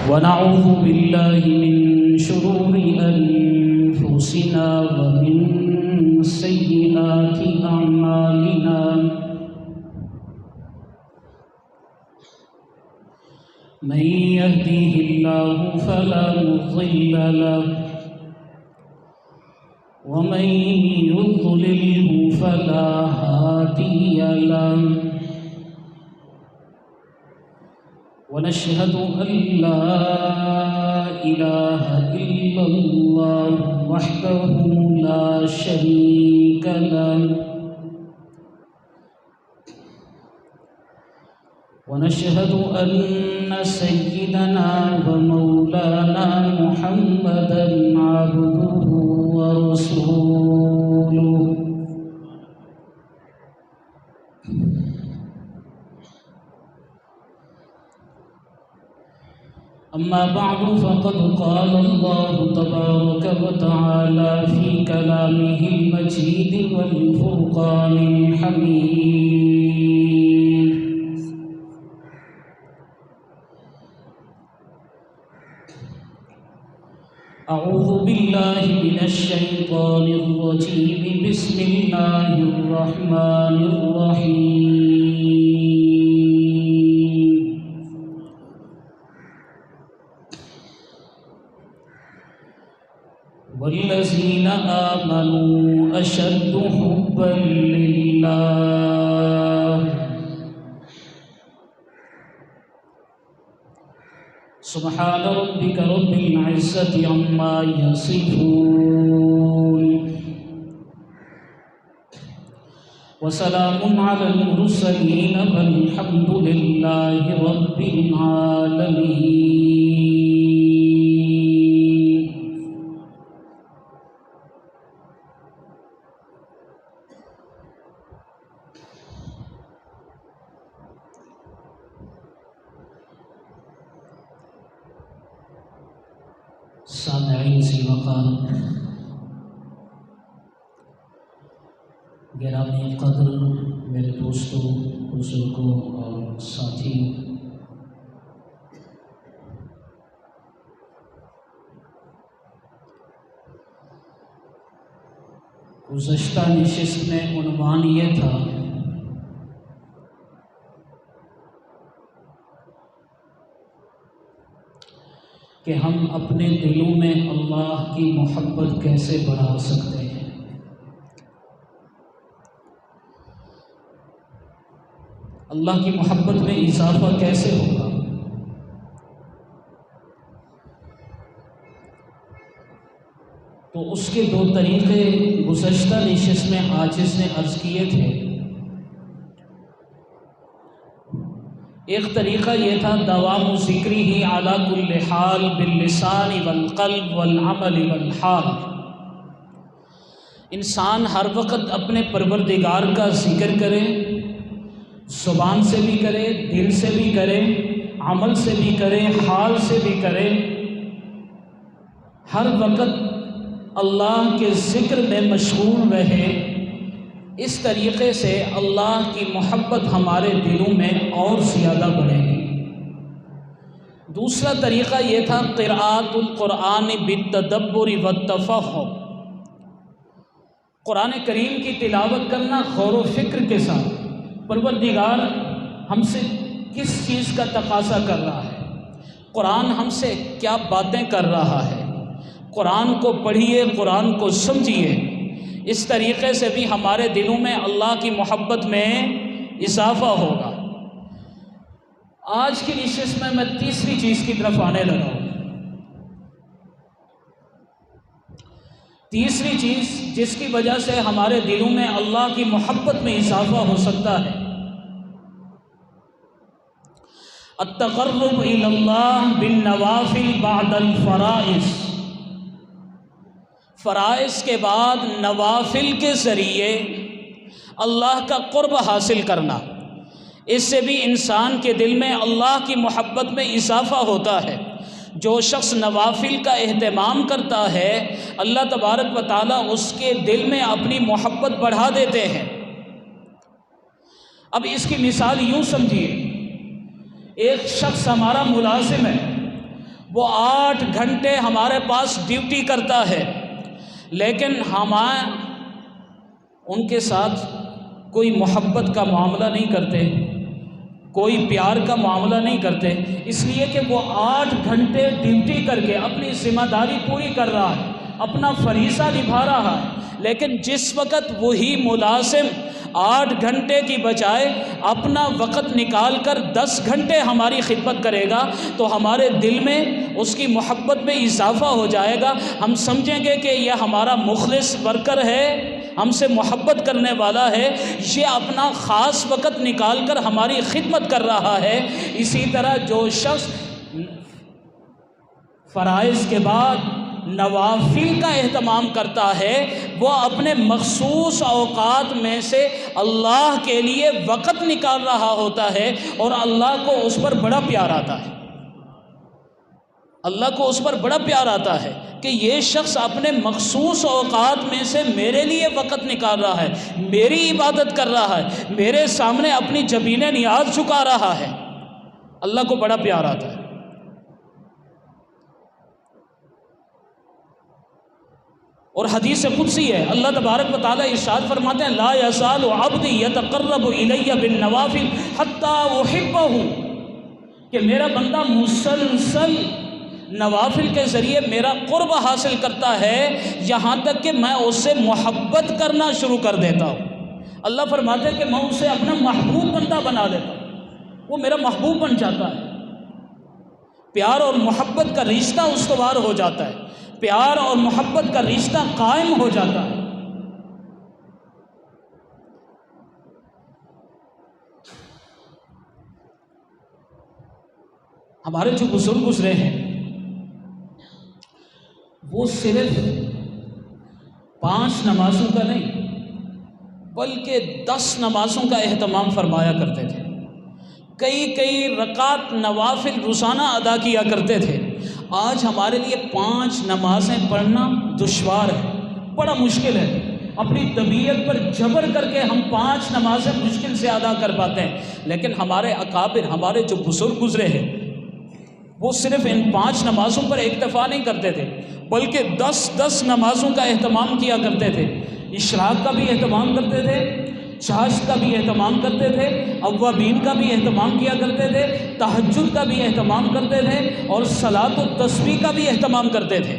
ونعوذ بالله من شرور أنفسنا ومن سيئات أعمالنا من يهده الله فلا مضل له ومن يضلله فلا هادي له ونشهد أن لا إله إلا الله وحده لا شريك له ونشهد أن سيدنا ومولانا محمدا عبده ورسوله أما بعد فقد قال الله تبارك وتعالى في كلامه المجيد والفرقان الحميد أعوذ بالله من الشيطان الرجيم بسم الله الرحمن الرحيم والذين آمنوا أشد حبا لله سبحان ربك رب العزة عما يصفون وسلام على المرسلين والحمد لله رب العالمين. سامعین سی وقار، گرامی قدر میرے دوستوں، بزرگوں اور ساتھیوں، گزشتہ نشست میں عنوان یہ تھا کہ ہم اپنے دلوں میں اللہ کی محبت کیسے بڑھا سکتے ہیں۔ اللہ کی محبت میں اضافہ کیسے ہوگا؟ تو اس کے دو طریقے گزشتہ نشست میں عاجز نے عرض کیے تھے۔ ایک طریقہ یہ تھا دوام ذکری علی کل حال باللسان والقلب والعمل والحال، انسان ہر وقت اپنے پروردگار کا ذکر کرے، زبان سے بھی کرے، دل سے بھی کرے، عمل سے بھی کرے، حال سے بھی کرے، ہر وقت اللہ کے ذکر میں مشغول رہے۔ اس طریقے سے اللہ کی محبت ہمارے دلوں میں اور زیادہ بڑھے گی۔ دوسرا طریقہ یہ تھا قراءۃ القرآن بالتدبر والتفہم، قرآن کریم کی تلاوت کرنا غور و فکر کے ساتھ۔ پروردگار ہم سے کس چیز کا تقاضا کر رہا ہے، قرآن ہم سے کیا باتیں کر رہا ہے، قرآن کو پڑھیے، قرآن کو سمجھیے۔ اس طریقے سے بھی ہمارے دلوں میں اللہ کی محبت میں اضافہ ہوگا۔ آج کی نشست میں تیسری چیز کی طرف آنے لگا ہوں۔ تیسری چیز جس کی وجہ سے ہمارے دلوں میں اللہ کی محبت میں اضافہ ہو سکتا ہے، التقرب الی اللہ بالنوافل بعد الفرائض، فرائض کے بعد نوافل کے ذریعے اللہ کا قرب حاصل کرنا، اس سے بھی انسان کے دل میں اللہ کی محبت میں اضافہ ہوتا ہے۔ جو شخص نوافل کا اہتمام کرتا ہے اللہ تبارک و تعالیٰ اس کے دل میں اپنی محبت بڑھا دیتے ہیں۔ اب اس کی مثال یوں سمجھیے ایک شخص ہمارا ملازم ہے، وہ 8 گھنٹے ہمارے پاس ڈیوٹی کرتا ہے، لیکن ہم ان کے ساتھ کوئی محبت کا معاملہ نہیں کرتے، کوئی پیار کا معاملہ نہیں کرتے، اس لیے کہ وہ 8 گھنٹے ڈیوٹی کر کے اپنی ذمہ داری پوری کر رہا ہے، اپنا فریضہ نبھا رہا ہے۔ لیکن جس وقت وہی ملازم 8 گھنٹے کی بجائے اپنا وقت نکال کر 10 گھنٹے ہماری خدمت کرے گا تو ہمارے دل میں اس کی محبت میں اضافہ ہو جائے گا، ہم سمجھیں گے کہ یہ ہمارا مخلص ورکر ہے، ہم سے محبت کرنے والا ہے، یہ اپنا خاص وقت نکال کر ہماری خدمت کر رہا ہے۔ اسی طرح جو شخص فرائض کے بعد نوافل کا اہتمام کرتا ہے، وہ اپنے مخصوص اوقات میں سے اللہ کے لیے وقت نکال رہا ہوتا ہے، اور اللہ کو اس پر بڑا پیار آتا ہے، اللہ کو اس پر بڑا پیار آتا ہے کہ یہ شخص اپنے مخصوص اوقات میں سے میرے لیے وقت نکال رہا ہے، میری عبادت کر رہا ہے، میرے سامنے اپنی جبین نیاز جھکا رہا ہے، اللہ کو بڑا پیار آتا ہے۔ اور حدیث قدسی ہے، اللہ تبارک و تعالیٰ ارشاد فرماتے ہیں لا یزال عبدی یتقرب الی بالنوافل حتی احبہ، کہ میرا بندہ مسلسل نوافل کے ذریعے میرا قرب حاصل کرتا ہے یہاں تک کہ میں اس سے محبت کرنا شروع کر دیتا ہوں۔ اللہ فرماتے ہیں کہ میں اسے اپنا محبوب بندہ بنا دیتا ہوں، وہ میرا محبوب بن جاتا ہے، پیار اور محبت کا رشتہ استوار ہو جاتا ہے، پیار اور محبت کا رشتہ قائم ہو جاتا ہے۔ ہمارے جو بزرگ گزرے ہیں وہ صرف 5 نمازوں کا نہیں بلکہ 10 نمازوں کا اہتمام فرمایا کرتے تھے، کئی رکعت نوافل روزانہ ادا کیا کرتے تھے۔ آج ہمارے لیے 5 نمازیں پڑھنا دشوار ہے، بڑا مشکل ہے، اپنی طبیعت پر جبر کر کے ہم 5 نمازیں مشکل سے ادا کر پاتے ہیں، لیکن ہمارے اکابر، ہمارے جو بزرگ گزرے ہیں وہ صرف ان 5 نمازوں پر اکتفا نہیں کرتے تھے بلکہ 10 نمازوں کا اہتمام کیا کرتے تھے۔ اشراق کا بھی اہتمام کرتے تھے، چاشت کا بھی اہتمام کرتے تھے، اوابین کا بھی اہتمام کیا کرتے تھے، تہجد کا بھی اہتمام کرتے تھے، اور صلاۃ التسبیح کا بھی اہتمام کرتے تھے۔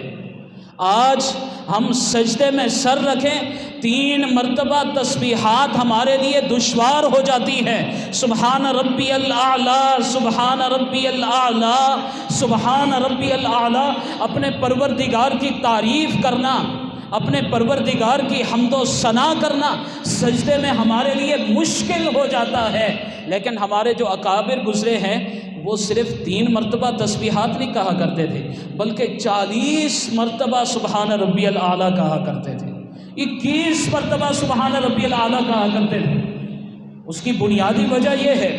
آج ہم سجدے میں سر رکھیں 3 مرتبہ تسبیحات ہمارے لیے دشوار ہو جاتی ہیں، سبحان ربی الاعلی، سبحان ربی الاعلی، سبحان ربی الاعلی۔ اپنے پروردگار کی تعریف کرنا، اپنے پروردگار کی حمد و ثنا کرنا سجدے میں ہمارے لیے مشکل ہو جاتا ہے، لیکن ہمارے جو اکابر گزرے ہیں وہ صرف 3 مرتبہ تسبیحات نہیں کہا کرتے تھے بلکہ 40 مرتبہ سبحان ربی الاعلی کہا کرتے تھے، 21 مرتبہ سبحان ربی الاعلی کہا کرتے تھے۔ اس کی بنیادی وجہ یہ ہے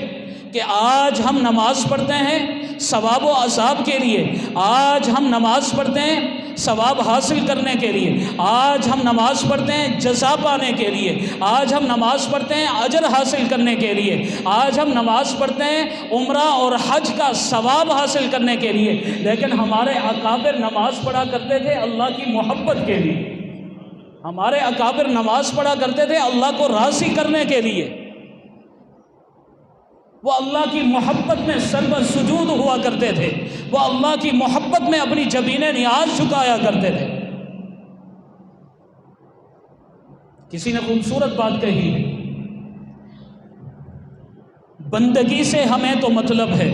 کہ آج ہم نماز پڑھتے ہیں ثواب و عذاب کے لیے، آج ہم نماز پڑھتے ہیں ثواب حاصل کرنے کے لیے، آج ہم نماز پڑھتے ہیں جزا پانے کے لیے، آج ہم نماز پڑھتے ہیں اجر حاصل کرنے کے لیے، آج ہم نماز پڑھتے ہیں عمرہ اور حج کا ثواب حاصل کرنے کے لیے، لیکن ہمارے اکابر نماز پڑھا کرتے تھے اللہ کی محبت کے لیے، ہمارے اکابر نماز پڑھا کرتے تھے اللہ کو راضی کرنے کے لیے، وہ اللہ کی محبت میں سربت سجود ہوا کرتے تھے، وہ اللہ کی محبت میں اپنی جبین نیاز جھکایا کرتے تھے۔ کسی نے خوبصورت بات کہی ہے، بندگی سے ہمیں تو مطلب ہے،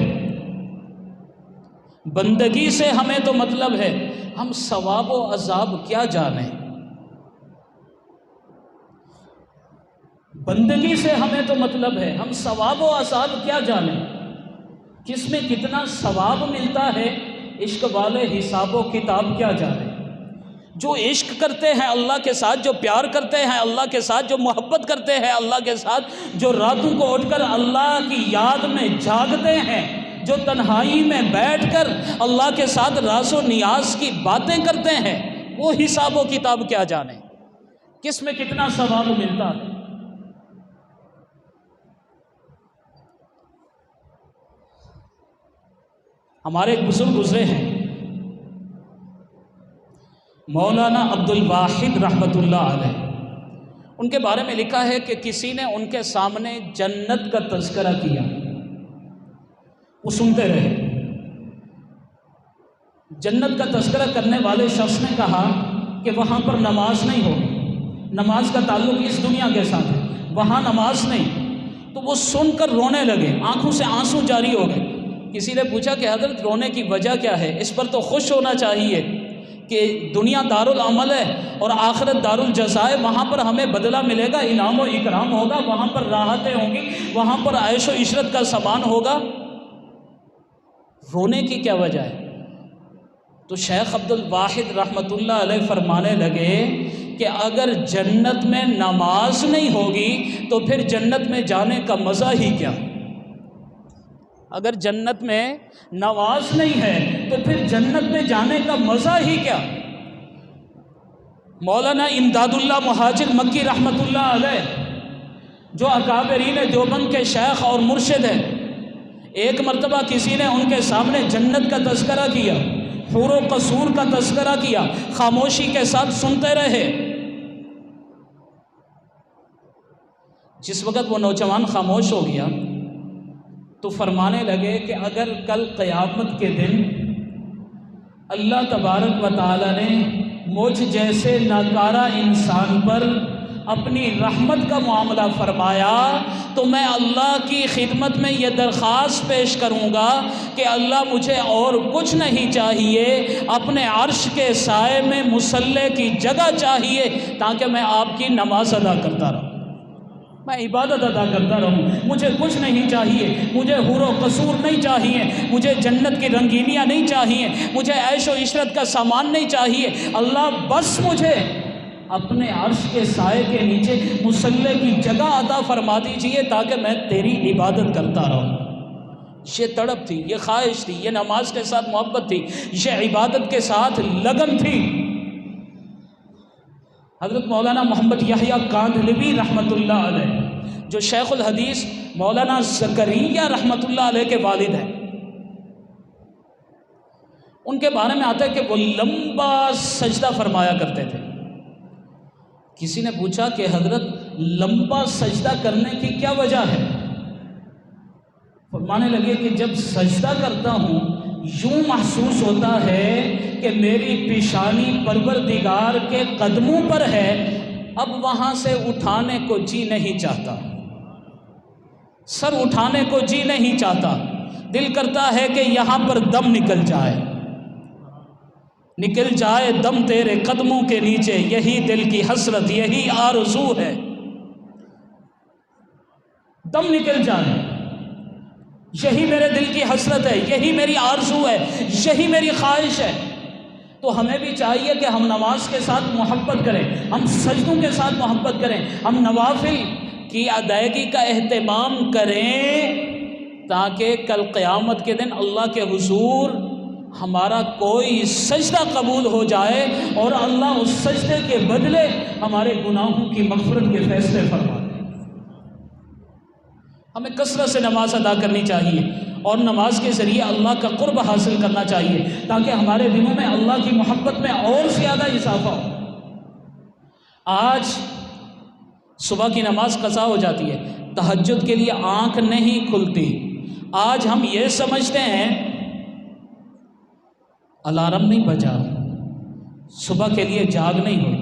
بندگی سے ہمیں تو مطلب ہے، ہم ثواب و عذاب کیا جانیں، بندگی سے ہمیں تو مطلب ہے، ہم ثواب و عذاب کیا جانیں، کس میں کتنا ثواب ملتا ہے عشق والے حساب و کتاب کیا جانیں۔ جو عشق کرتے ہیں اللہ کے ساتھ، جو پیار کرتے ہیں اللہ کے ساتھ، جو محبت کرتے ہیں اللہ کے ساتھ، جو راتوں کو اٹھ کر اللہ کی یاد میں جاگتے ہیں، جو تنہائی میں بیٹھ کر اللہ کے ساتھ راز و نیاز کی باتیں کرتے ہیں، وہ حساب و کتاب کیا جانیں، کس میں کتنا ثواب ملتا ہے۔ ہمارے ایک بزرگ گزرے ہیں مولانا عبد الواحد رحمۃ اللہ علیہ، ان کے بارے میں لکھا ہے کہ کسی نے ان کے سامنے جنت کا تذکرہ کیا، وہ سنتے رہے۔ جنت کا تذکرہ کرنے والے شخص نے کہا کہ وہاں پر نماز نہیں ہوگی، نماز کا تعلق اس دنیا کے ساتھ ہے، وہاں نماز نہیں۔ تو وہ سن کر رونے لگے، آنکھوں سے آنسو جاری ہو گئے۔ کسی نے پوچھا کہ حضرت رونے کی وجہ کیا ہے؟ اس پر تو خوش ہونا چاہیے کہ دنیا دارالعمل ہے اور آخرت دارالجزا ہے، وہاں پر ہمیں بدلہ ملے گا، انعام و اکرام ہوگا، وہاں پر راحتیں ہوں گی، وہاں پر عیش و عشرت کا سامان ہوگا۔ رونے کی کیا وجہ ہے؟ تو شیخ عبد الواحد رحمۃ اللہ علیہ فرمانے لگے کہ اگر جنت میں نماز نہیں ہوگی تو پھر جنت میں جانے کا مزہ ہی کیا؟ اگر جنت میں نماز نہیں ہے تو پھر جنت میں جانے کا مزہ ہی کیا؟ مولانا امداد اللہ مہاجر مکی رحمۃ اللہ علیہ، جو اکابرین دیوبند کے شیخ اور مرشد ہیں، ایک مرتبہ کسی نے ان کے سامنے جنت کا تذکرہ کیا، حور و قصور کا تذکرہ کیا، خاموشی کے ساتھ سنتے رہے۔ جس وقت وہ نوجوان خاموش ہو گیا تو فرمانے لگے کہ اگر کل قیامت کے دن اللہ تبارک و تعالی نے مجھ جیسے ناکارہ انسان پر اپنی رحمت کا معاملہ فرمایا تو میں اللہ کی خدمت میں یہ درخواست پیش کروں گا کہ اللہ مجھے اور کچھ نہیں چاہیے، اپنے عرش کے سائے میں مصلی کی جگہ چاہیے تاکہ میں آپ کی نماز ادا کرتا رہوں، میں عبادت ادا کرتا رہوں، مجھے کچھ نہیں چاہیے، مجھے حور و قصور نہیں چاہیے، مجھے جنت کی رنگینیاں نہیں چاہیے، مجھے عیش و عشرت کا سامان نہیں چاہیے، اللہ بس مجھے اپنے عرش کے سائے کے نیچے مصلی کی جگہ عطا فرما دیجیے تاکہ میں تیری عبادت کرتا رہوں۔ یہ تڑپ تھی، یہ خواہش تھی، یہ نماز کے ساتھ محبت تھی، یہ عبادت کے ساتھ لگن تھی۔ حضرت مولانا محمد یحییٰ کاندھلوی رحمۃ اللہ علیہ، جو شیخ الحدیث مولانا زکریا رحمۃ اللہ علیہ کے والد ہیں، ان کے بارے میں آتا ہے کہ وہ لمبا سجدہ فرمایا کرتے تھے۔ کسی نے پوچھا کہ حضرت لمبا سجدہ کرنے کی کیا وجہ ہے؟ فرمانے لگے کہ جب سجدہ کرتا ہوں یوں محسوس ہوتا ہے کہ میری پیشانی پروردگار کے قدموں پر ہے، اب وہاں سے اٹھانے کو جی نہیں چاہتا، سر اٹھانے کو جی نہیں چاہتا، دل کرتا ہے کہ یہاں پر دم نکل جائے، نکل جائے دم تیرے قدموں کے نیچے، یہی دل کی حسرت، یہی آرزو ہے، دم نکل جائے، یہی میرے دل کی حسرت ہے، یہی میری آرزو ہے، یہی میری خواہش ہے۔ تو ہمیں بھی چاہیے کہ ہم نماز کے ساتھ محبت کریں، ہم سجدوں کے ساتھ محبت کریں، ہم نوافل کی ادائیگی کا اہتمام کریں تاکہ کل قیامت کے دن اللہ کے حضور ہمارا کوئی سجدہ قبول ہو جائے اور اللہ اس سجدے کے بدلے ہمارے گناہوں کی مغفرت کے فیصلے فرما دے۔ ہمیں کثرت سے نماز ادا کرنی چاہیے اور نماز کے ذریعے اللہ کا قرب حاصل کرنا چاہیے تاکہ ہمارے دلوں میں اللہ کی محبت میں اور زیادہ اضافہ ہو۔ آج صبح کی نماز قضا ہو جاتی ہے، تہجد کے لیے آنکھ نہیں کھلتی۔ آج ہم یہ سمجھتے ہیں الارم نہیں بجا، صبح کے لیے جاگ نہیں ہوئی،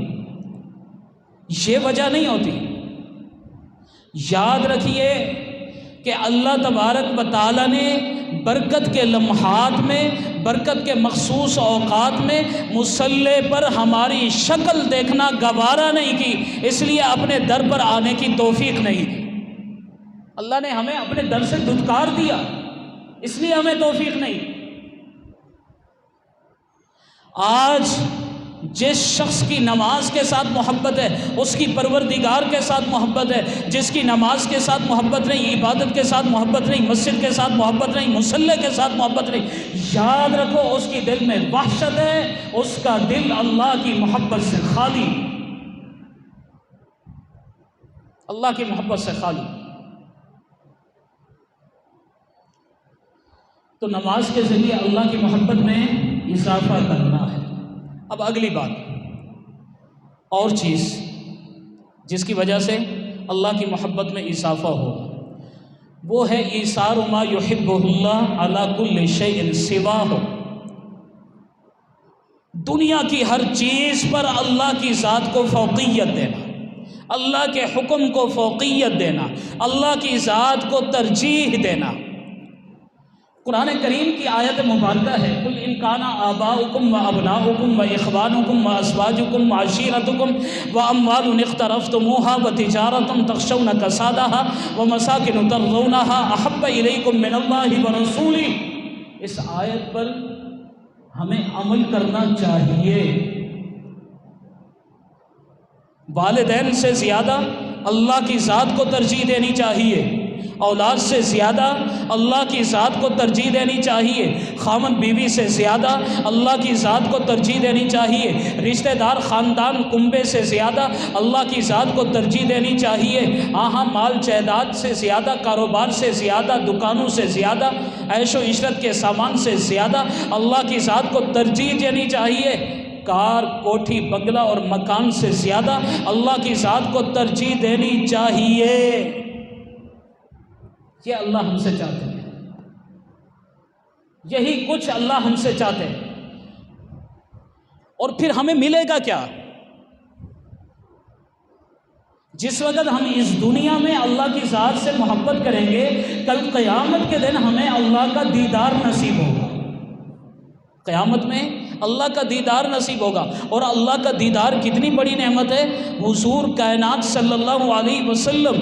یہ وجہ نہیں ہوتی۔ یاد رکھیے کہ اللہ تبارک و تعالیٰ نے برکت کے لمحات میں، برکت کے مخصوص اوقات میں مصلی پر ہماری شکل دیکھنا گوارا نہیں کی، اس لیے اپنے در پر آنے کی توفیق نہیں دی۔ اللہ نے ہمیں اپنے در سے دھتکار دیا، اس لیے ہمیں توفیق نہیں۔ آج جس شخص کی نماز کے ساتھ محبت ہے اس کی پروردگار کے ساتھ محبت ہے، جس کی نماز کے ساتھ محبت نہیں، عبادت کے ساتھ محبت نہیں، مسجد کے ساتھ محبت نہیں، مصلی کے ساتھ محبت نہیں، یاد رکھو اس کی دل میں وحشت ہے، اس کا دل اللہ کی محبت سے خالی، اللہ کی محبت سے خالی۔ تو نماز کے ذریعے اللہ کی محبت میں اضافہ کرنا ہے۔ اب اگلی بات اور چیز جس کی وجہ سے اللہ کی محبت میں اضافہ ہو، وہ ہے ایثار ما یحبہ اللہ علی کل شیء سواہ۔ دنیا کی ہر چیز پر اللہ کی ذات کو فوقیت دینا، اللہ کے حکم کو فوقیت دینا، اللہ کی ذات کو ترجیح دینا۔ قرآن کریم کی آیت مبارکہ ہے قل ان کان آباؤکم و ابناؤکم و اخوانکم و ازواجکم و عشیرتکم و اموال اقترفتموها و تجارت تخشون کسادها و مساکن ترضونها احب الیکم من اللہ و رسولہ۔ اس آیت پر ہمیں عمل کرنا چاہیے۔ والدین سے زیادہ اللہ کی ذات کو ترجیح دینی چاہیے، اولاد سے زیادہ اللہ کی ذات کو ترجیح دینی چاہیے، خامن بیوی سے زیادہ اللہ کی ذات کو ترجیح دینی چاہیے، رشتہ دار خاندان کنبے سے زیادہ اللہ کی ذات کو ترجیح دینی چاہیے، مال جائیداد سے زیادہ، کاروبار سے زیادہ، دکانوں سے زیادہ، عیش و عشرت کے سامان سے زیادہ اللہ کی ذات کو ترجیح دینی چاہیے، کار، کوٹھی، بنگلہ اور مکان سے زیادہ اللہ کی ذات کو ترجیح دینی چاہیے۔ یہ اللہ ہم سے چاہتے ہیں، یہی کچھ اللہ ہم سے چاہتے ہیں۔ اور پھر ہمیں ملے گا کیا؟ جس وقت ہم اس دنیا میں اللہ کی ذات سے محبت کریں گے، کل قیامت کے دن ہمیں اللہ کا دیدار نصیب ہوگا۔ قیامت میں اللہ کا دیدار نصیب ہوگا، اور اللہ کا دیدار کتنی بڑی نعمت ہے۔ حضور کائنات صلی اللہ علیہ وسلم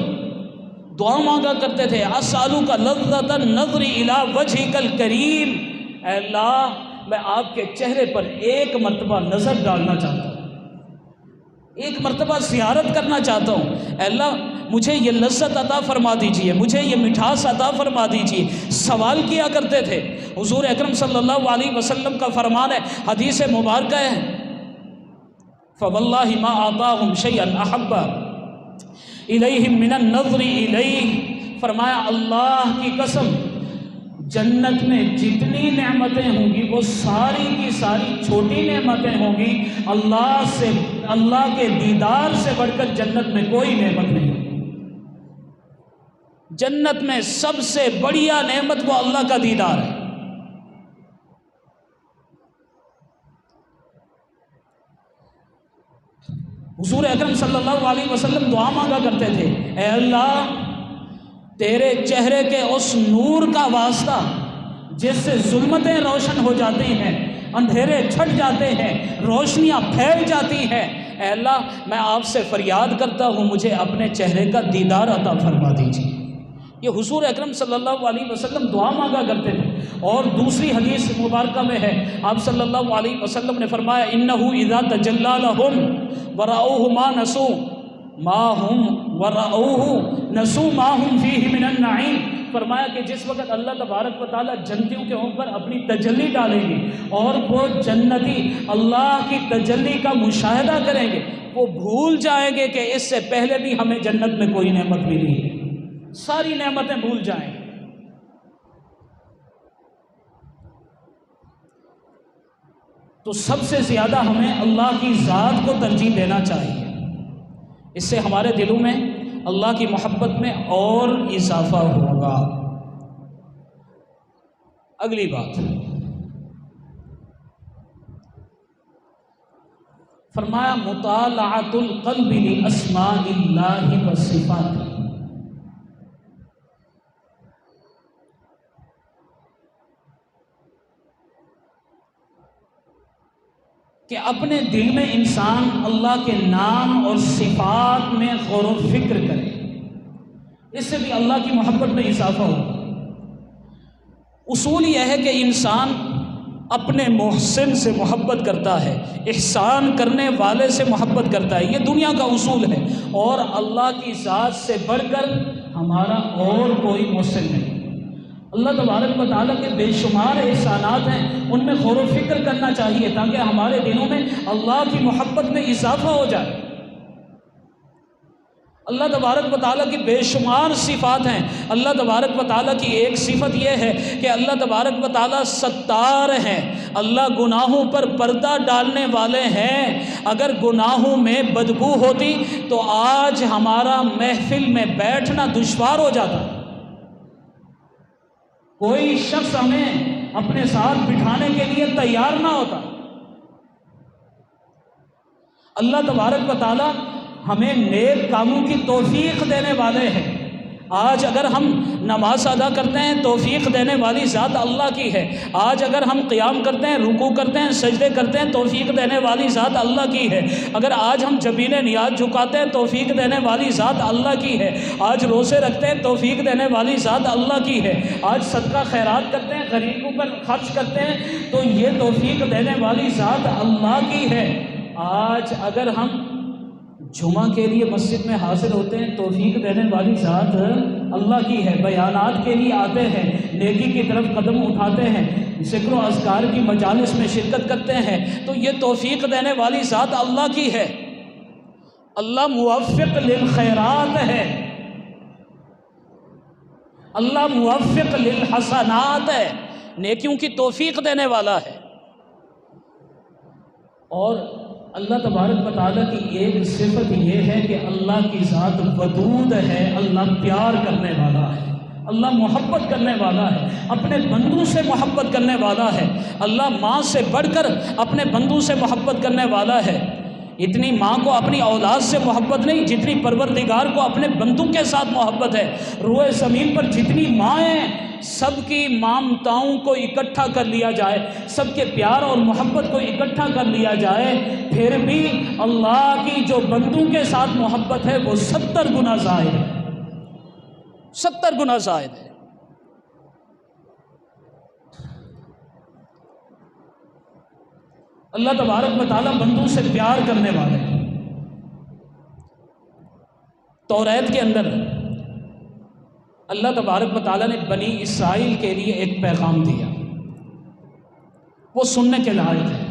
دعا مانگا کرتے تھے، اسالک لذۃ النظر الی وجہک الکریم، اے اللہ میں آپ کے چہرے پر ایک مرتبہ نظر ڈالنا چاہتا ہوں، ایک مرتبہ زیارت کرنا چاہتا ہوں، اے اللہ مجھے یہ لذت عطا فرما دیجئے، مجھے یہ مٹھاس عطا فرما دیجئے۔ سوال کیا کرتے تھے۔ حضور اکرم صلی اللہ علیہ وسلم کا فرمان ہے، حدیث مبارکہ ہے، فواللہ ما اعطاہم شیئا احب الیہم من النظر الیہ، فرمایا اللہ کی قسم جنت میں جتنی نعمتیں ہوں گی وہ ساری کی ساری چھوٹی نعمتیں ہوں گی، اللہ کے دیدار سے بڑھ کر جنت میں کوئی نعمت نہیں ہوگی۔ جنت میں سب سے بڑیا نعمت وہ اللہ کا دیدار ہے۔ حضور اکرم صلی اللہ علیہ وسلم دعا مانگا کرتے تھے، اے اللہ تیرے چہرے کے اس نور کا واسطہ جس سے ظلمتیں روشن ہو جاتی ہیں، اندھیرے چھٹ جاتے ہیں، روشنیاں پھیل جاتی ہیں، اے اللہ میں آپ سے فریاد کرتا ہوں مجھے اپنے چہرے کا دیدار عطا فرما دیجیے۔ یہ حضور اکرم صلی اللہ علیہ وسلم دعا مانگا کرتے تھے۔ اور دوسری حدیث مبارکہ میں ہے، آپ صلی اللہ علیہ وسلم نے فرمایا انہ اذا تجلی لہم ورأوہ ما نسوا ما ہم ورأوہ نسوا ما ہم فیہ من النعیم، فرمایا کہ جس وقت اللہ تبارک و تعالیٰ جنتیوں کے اوپر اپنی تجلی ڈالیں گے اور وہ جنتی اللہ کی تجلی کا مشاہدہ کریں گے، وہ بھول جائیں گے کہ اس سے پہلے بھی ہمیں جنت میں کوئی نعمت ملی ہے، ساری نعمتیں بھول جائیں۔ تو سب سے زیادہ ہمیں اللہ کی ذات کو ترجیح دینا چاہیے، اس سے ہمارے دلوں میں اللہ کی محبت میں اور اضافہ ہوگا۔ اگلی بات فرمایا مطالعۃ القلب لاسماء اللہ وصفاتہ، کہ اپنے دل میں انسان اللہ کے نام اور صفات میں غور و فکر کرے، اس سے بھی اللہ کی محبت میں اضافہ ہو۔ اصول یہ ہے کہ انسان اپنے محسن سے محبت کرتا ہے، احسان کرنے والے سے محبت کرتا ہے، یہ دنیا کا اصول ہے، اور اللہ کی ذات سے بڑھ کر ہمارا اور کوئی محسن نہیں۔ اللہ تبارک و تعالیٰ کے بے شمار احسانات ہیں، ان میں غور و فکر کرنا چاہیے تاکہ ہمارے دلوں میں اللہ کی محبت میں اضافہ ہو جائے۔ اللہ تبارک و تعالیٰ کی بے شمار صفات ہیں۔ اللہ تبارک و تعالیٰ کی ایک صفت یہ ہے کہ اللہ تبارک و تعالیٰ ستار ہیں، اللہ گناہوں پر پردہ ڈالنے والے ہیں۔ اگر گناہوں میں بدبو ہوتی تو آج ہمارا محفل میں بیٹھنا دشوار ہو جاتا، کوئی شخص ہمیں اپنے ساتھ بٹھانے کے لیے تیار نہ ہوتا۔ اللہ تبارک و تعالیٰ ہمیں نیک کاموں کی توفیق دینے والے ہیں۔ آج اگر ہم نماز ادا کرتے ہیں توفیق دینے والی ذات اللہ کی ہے۔ آج اگر ہم قیام کرتے ہیں، رکوع کرتے ہیں، سجدے کرتے ہیں، توفیق دینے والی ذات اللہ کی ہے۔ اگر آج ہم جبین نیاز جھکاتے ہیں توفیق دینے والی ذات اللہ کی ہے۔ آج روزے رکھتے ہیں توفیق دینے والی ذات اللہ کی ہے۔ آج صدقہ خیرات کرتے ہیں، غریبوں پر خرچ کرتے ہیں تو یہ توفیق دینے والی ذات اللہ کی ہے۔ آج اگر ہم جمعہ کے لیے مسجد میں حاضر ہوتے ہیں توفیق دینے والی ذات اللہ کی ہے۔ بیانات کے لیے آتے ہیں، نیکی کی طرف قدم اٹھاتے ہیں، ذکر و اذکار کی مجالس میں شرکت کرتے ہیں تو یہ توفیق دینے والی ذات اللہ کی ہے۔ اللہ موفق للخیرات ہے، اللہ موفق للحسنات ہے، نیکیوں کی توفیق دینے والا ہے۔ اور اللہ تبارک و تعالیٰ کی ایک صفت یہ ہے کہ اللہ کی ذات ودود ہے، اللہ پیار کرنے والا ہے، اللہ محبت کرنے والا ہے، اپنے بندوں سے محبت کرنے والا ہے۔ اللہ ماں سے بڑھ کر اپنے بندوں سے محبت کرنے والا ہے۔ اتنی ماں کو اپنی اولاد سے محبت نہیں جتنی پروردگار کو اپنے بندوں کے ساتھ محبت ہے۔ روئے زمین پر جتنی مائیں سب کی مامتاؤں کو اکٹھا کر لیا جائے، سب کے پیار اور محبت کو اکٹھا کر لیا جائے، پھر بھی اللہ کی جو بندوں کے ساتھ محبت ہے وہ 70 گنا زائد ہے، 70 گنا زائد ہے۔ اللہ تبارک و تعالیٰ بندوں سے پیار کرنے والے ہیں۔ توریت کے اندر اللہ تبارک و تعالیٰ نے بنی اسرائیل کے لیے ایک پیغام دیا، وہ سننے کے لائق ہے۔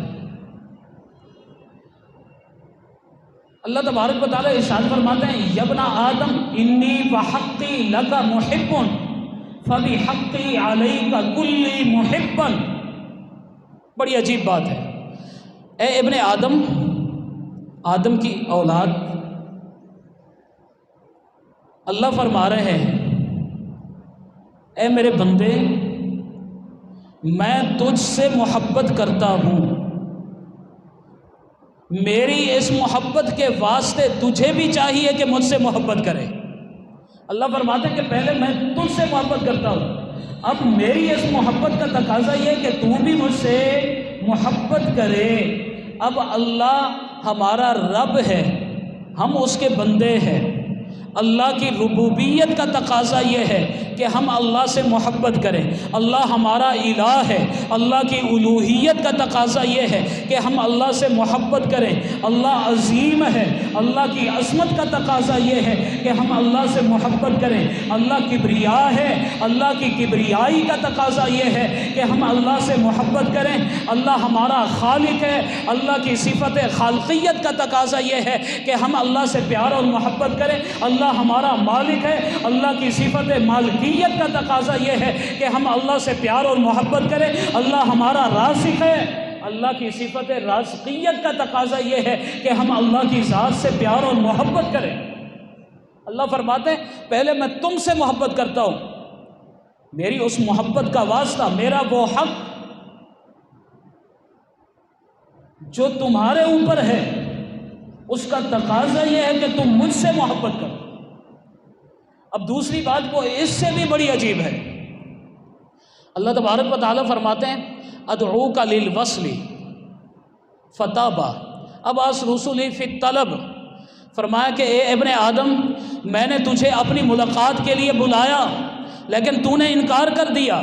اللہ تبارک و تعالیٰ ارشاد فرماتے ہیں یبن آدم انی وحقی لک محب فبحقی علیک کلی محبا۔ بڑی عجیب بات ہے۔ اے ابن آدم، آدم کی اولاد، اللہ فرما رہے ہیں اے میرے بندے میں تجھ سے محبت کرتا ہوں، میری اس محبت کے واسطے تجھے بھی چاہیے کہ مجھ سے محبت کرے۔ اللہ فرماتے ہیں کہ پہلے میں تجھ سے محبت کرتا ہوں، اب میری اس محبت کا تقاضا یہ کہ تو بھی مجھ سے محبت کرے۔ اب اللہ ہمارا رب ہے، ہم اس کے بندے ہیں۔ اللہ کی ربوبیت کا تقاضا یہ ہے کہ ہم اللہ سے محبت کریں۔ اللہ ہمارا الہ ہے، اللہ کی الوہیت کا تقاضا یہ ہے کہ ہم اللہ سے محبت کریں۔ اللہ عظیم ہے، اللہ کی عظمت کا تقاضا یہ ہے کہ ہم اللہ سے محبت کریں۔ اللہ کبریا ہے، اللہ کی کبریائی کا تقاضا یہ ہے کہ ہم اللہ سے محبت کریں۔ اللہ ہمارا خالق ہے، اللہ کی صفت خالقیت کا تقاضا یہ ہے کہ ہم اللہ سے پیار اور محبت کریں۔ اللہ ہمارا مالک ہے، اللہ کی صفت مالکیت کا تقاضا یہ ہے کہ ہم اللہ سے پیار اور محبت کریں۔ اللہ ہمارا رازق ہے، اللہ کی صفت رازقیت کا تقاضا یہ ہے کہ ہم اللہ کی ذات سے پیار اور محبت کریں۔ اللہ فرماتے ہیں پہلے میں تم سے محبت کرتا ہوں، میری اس محبت کا واسطہ، میرا وہ حق جو تمہارے اوپر ہے اس کا تقاضا یہ ہے کہ تم مجھ سے محبت کرو۔ اب دوسری بات وہ اس سے بھی بڑی عجیب ہے۔ اللہ تبارک و تعالیٰ فرماتے ہیں ادعوک للوصل فتابا ابعث رسلی فی الطلب۔ فرمایا کہ اے ابن آدم میں نے تجھے اپنی ملاقات کے لیے بلایا لیکن تو نے انکار کر دیا،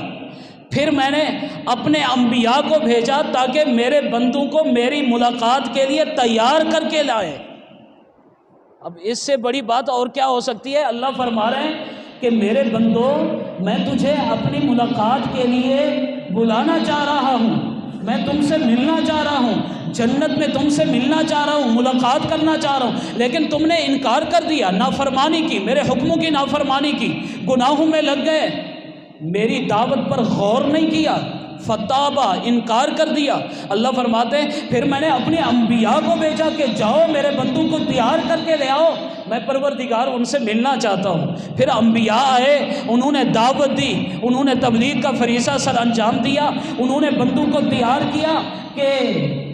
پھر میں نے اپنے انبیاء کو بھیجا تاکہ میرے بندوں کو میری ملاقات کے لیے تیار کر کے لائے۔ اب اس سے بڑی بات اور کیا ہو سکتی ہے؟ اللہ فرما رہے ہیں کہ میرے بندوں میں تجھے اپنی ملاقات کے لیے بلانا چاہ رہا ہوں، میں تم سے ملنا چاہ رہا ہوں، جنت میں تم سے ملنا چاہ رہا ہوں، ملاقات کرنا چاہ رہا ہوں، لیکن تم نے انکار کر دیا، نافرمانی کی، میرے حکموں کی نافرمانی کی، گناہوں میں لگ گئے، میری دعوت پر غور نہیں کیا، فتابہ انکار کر دیا۔ اللہ فرماتے ہیں پھر میں نے اپنے انبیاء کو بھیجا کہ جاؤ میرے بندوں کو تیار کر کے لے آؤ، میں پروردگار ان سے ملنا چاہتا ہوں۔ پھر انبیاء آئے، انہوں نے دعوت دی، انہوں نے تبلیغ کا فریضہ سر انجام دیا، انہوں نے بندوں کو تیار کیا کہ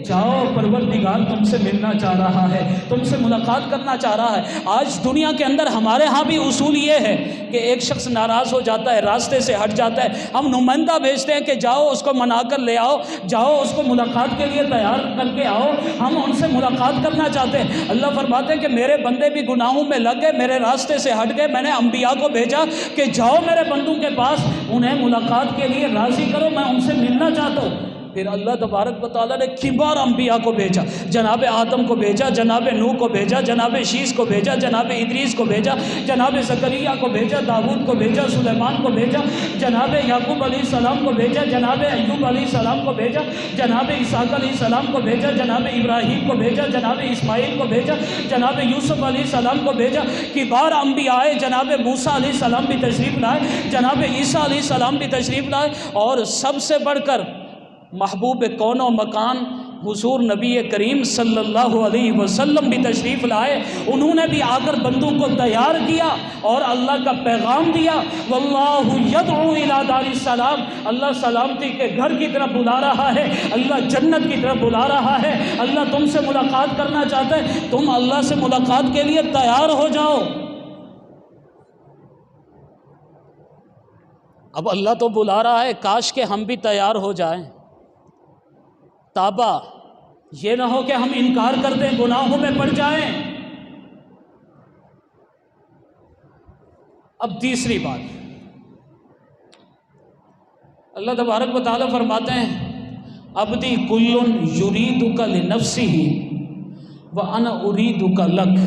جاؤ پروردگار تم سے ملنا چاہ رہا ہے، تم سے ملاقات کرنا چاہ رہا ہے۔ آج دنیا کے اندر ہمارے ہاں بھی اصول یہ ہے کہ ایک شخص ناراض ہو جاتا ہے، راستے سے ہٹ جاتا ہے، ہم نمائندہ بھیجتے ہیں کہ جاؤ اس کو منا کر لے آؤ، جاؤ اس کو ملاقات کے لیے تیار کر کے آؤ، ہم ان سے ملاقات کرنا چاہتے ہیں۔ اللہ فرماتے ہیں کہ میرے بندے بھی گناہوں میں لگ گئے، میرے راستے سے ہٹ گئے، میں نے انبیاء کو بھیجا کہ جاؤ میرے بندوں کے پاس، انہیں ملاقات کے لیے راضی کرو، میں ان سے ملنا چاہتا ہوں۔ پھر اللہ تبارک و تعالیٰ نے کبار انبیاء کو بھیجا، جناب آدم کو بھیجا، جناب نوح کو بھیجا، جناب شیس کو بھیجا، جناب ادریس کو بھیجا، جناب زکریا کو بھیجا، داؤد کو بھیجا، سلیمان کو بھیجا، جناب یعقوب علیہ السلام کو بھیجا، جناب ایوب علیہ السلام کو بھیجا، جناب اسحاق علیہ السلام کو بھیجا، جناب ابراہیم کو بھیجا، جناب اسماعیل کو بھیجا، جناب یوسف علیہ السلام کو بھیجا، کبار انبیاء آئے، جناب موسیٰ علیہ السلام بھی تشریف لائے، جناب عیسیٰ علیہ السلام بھی تشریف لائے، اور سب سے بڑھ کر محبوب کون و مکان حضور نبی کریم صلی اللہ علیہ وسلم بھی تشریف لائے، انہوں نے بھی آ کر بندوں کو تیار کیا اور اللہ کا پیغام دیا، واللہ یدعو الی دار السلام، اللہ سلامتی کے گھر کی طرف بلا رہا ہے، اللہ جنت کی طرف بلا رہا ہے، اللہ تم سے ملاقات کرنا چاہتا ہے، تم اللہ سے ملاقات کے لیے تیار ہو جاؤ۔ اب اللہ تو بلا رہا ہے، کاش کہ ہم بھی تیار ہو جائیں۔ تابہ یہ نہ ہو کہ ہم انکار کر دیں، گناہوں میں پڑ جائیں۔ اب تیسری بات، اللہ تبارک و تعالیٰ فرماتے ہیں عبدی کل یریدک لنفسہ وانا اریدک لک،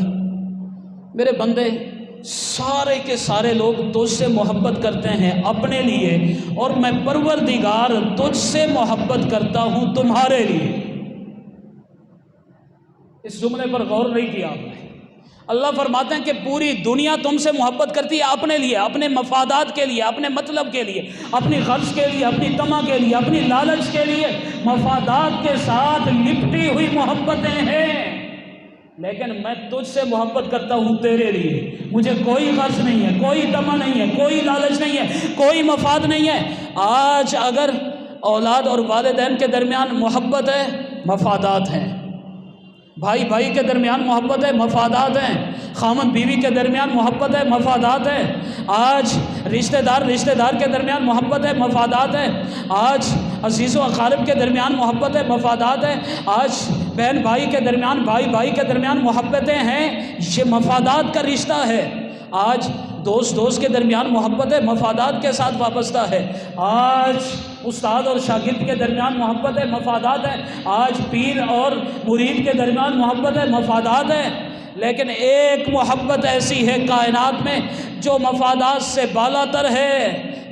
میرے بندے سارے کے سارے لوگ تجھ سے محبت کرتے ہیں اپنے لیے، اور میں پروردگار تجھ سے محبت کرتا ہوں تمہارے لیے۔ اس جملے پر غور نہیں کیا آپ نے؟ اللہ فرماتے ہیں کہ پوری دنیا تم سے محبت کرتی ہے اپنے لیے، اپنے مفادات کے لیے، اپنے مطلب کے لیے، اپنی غرض کے لیے، اپنی طمع کے لیے، اپنی لالچ کے لیے، مفادات کے ساتھ لپٹی ہوئی محبتیں ہیں، لیکن میں تجھ سے محبت کرتا ہوں تیرے لیے، مجھے کوئی غرض نہیں ہے، کوئی طمع نہیں ہے، کوئی لالچ نہیں ہے، کوئی مفاد نہیں ہے۔ آج اگر اولاد اور والدین کے درمیان محبت ہے، مفادات ہیں، بھائی بھائی کے درمیان محبت ہے، مفادات ہیں، خامن بیوی کے درمیان محبت ہے، مفادات ہیں، آج رشتہ دار کے درمیان محبت ہے، مفادات ہیں، آج عزیز و اقارب کے درمیان محبت ہے، مفادات ہیں، آج بہن بھائی کے درمیان، بھائی بھائی کے درمیان محبتیں ہیں، یہ مفادات کا رشتہ ہے، آج دوست کے درمیان محبت ہے، مفادات کے ساتھ وابستہ ہے، آج استاد اور شاگرد کے درمیان محبت ہے، مفادات ہے، آج پیر اور مرید کے درمیان محبت ہے، مفادات ہے، لیکن ایک محبت ایسی ہے کائنات میں جو مفادات سے بالا تر ہے،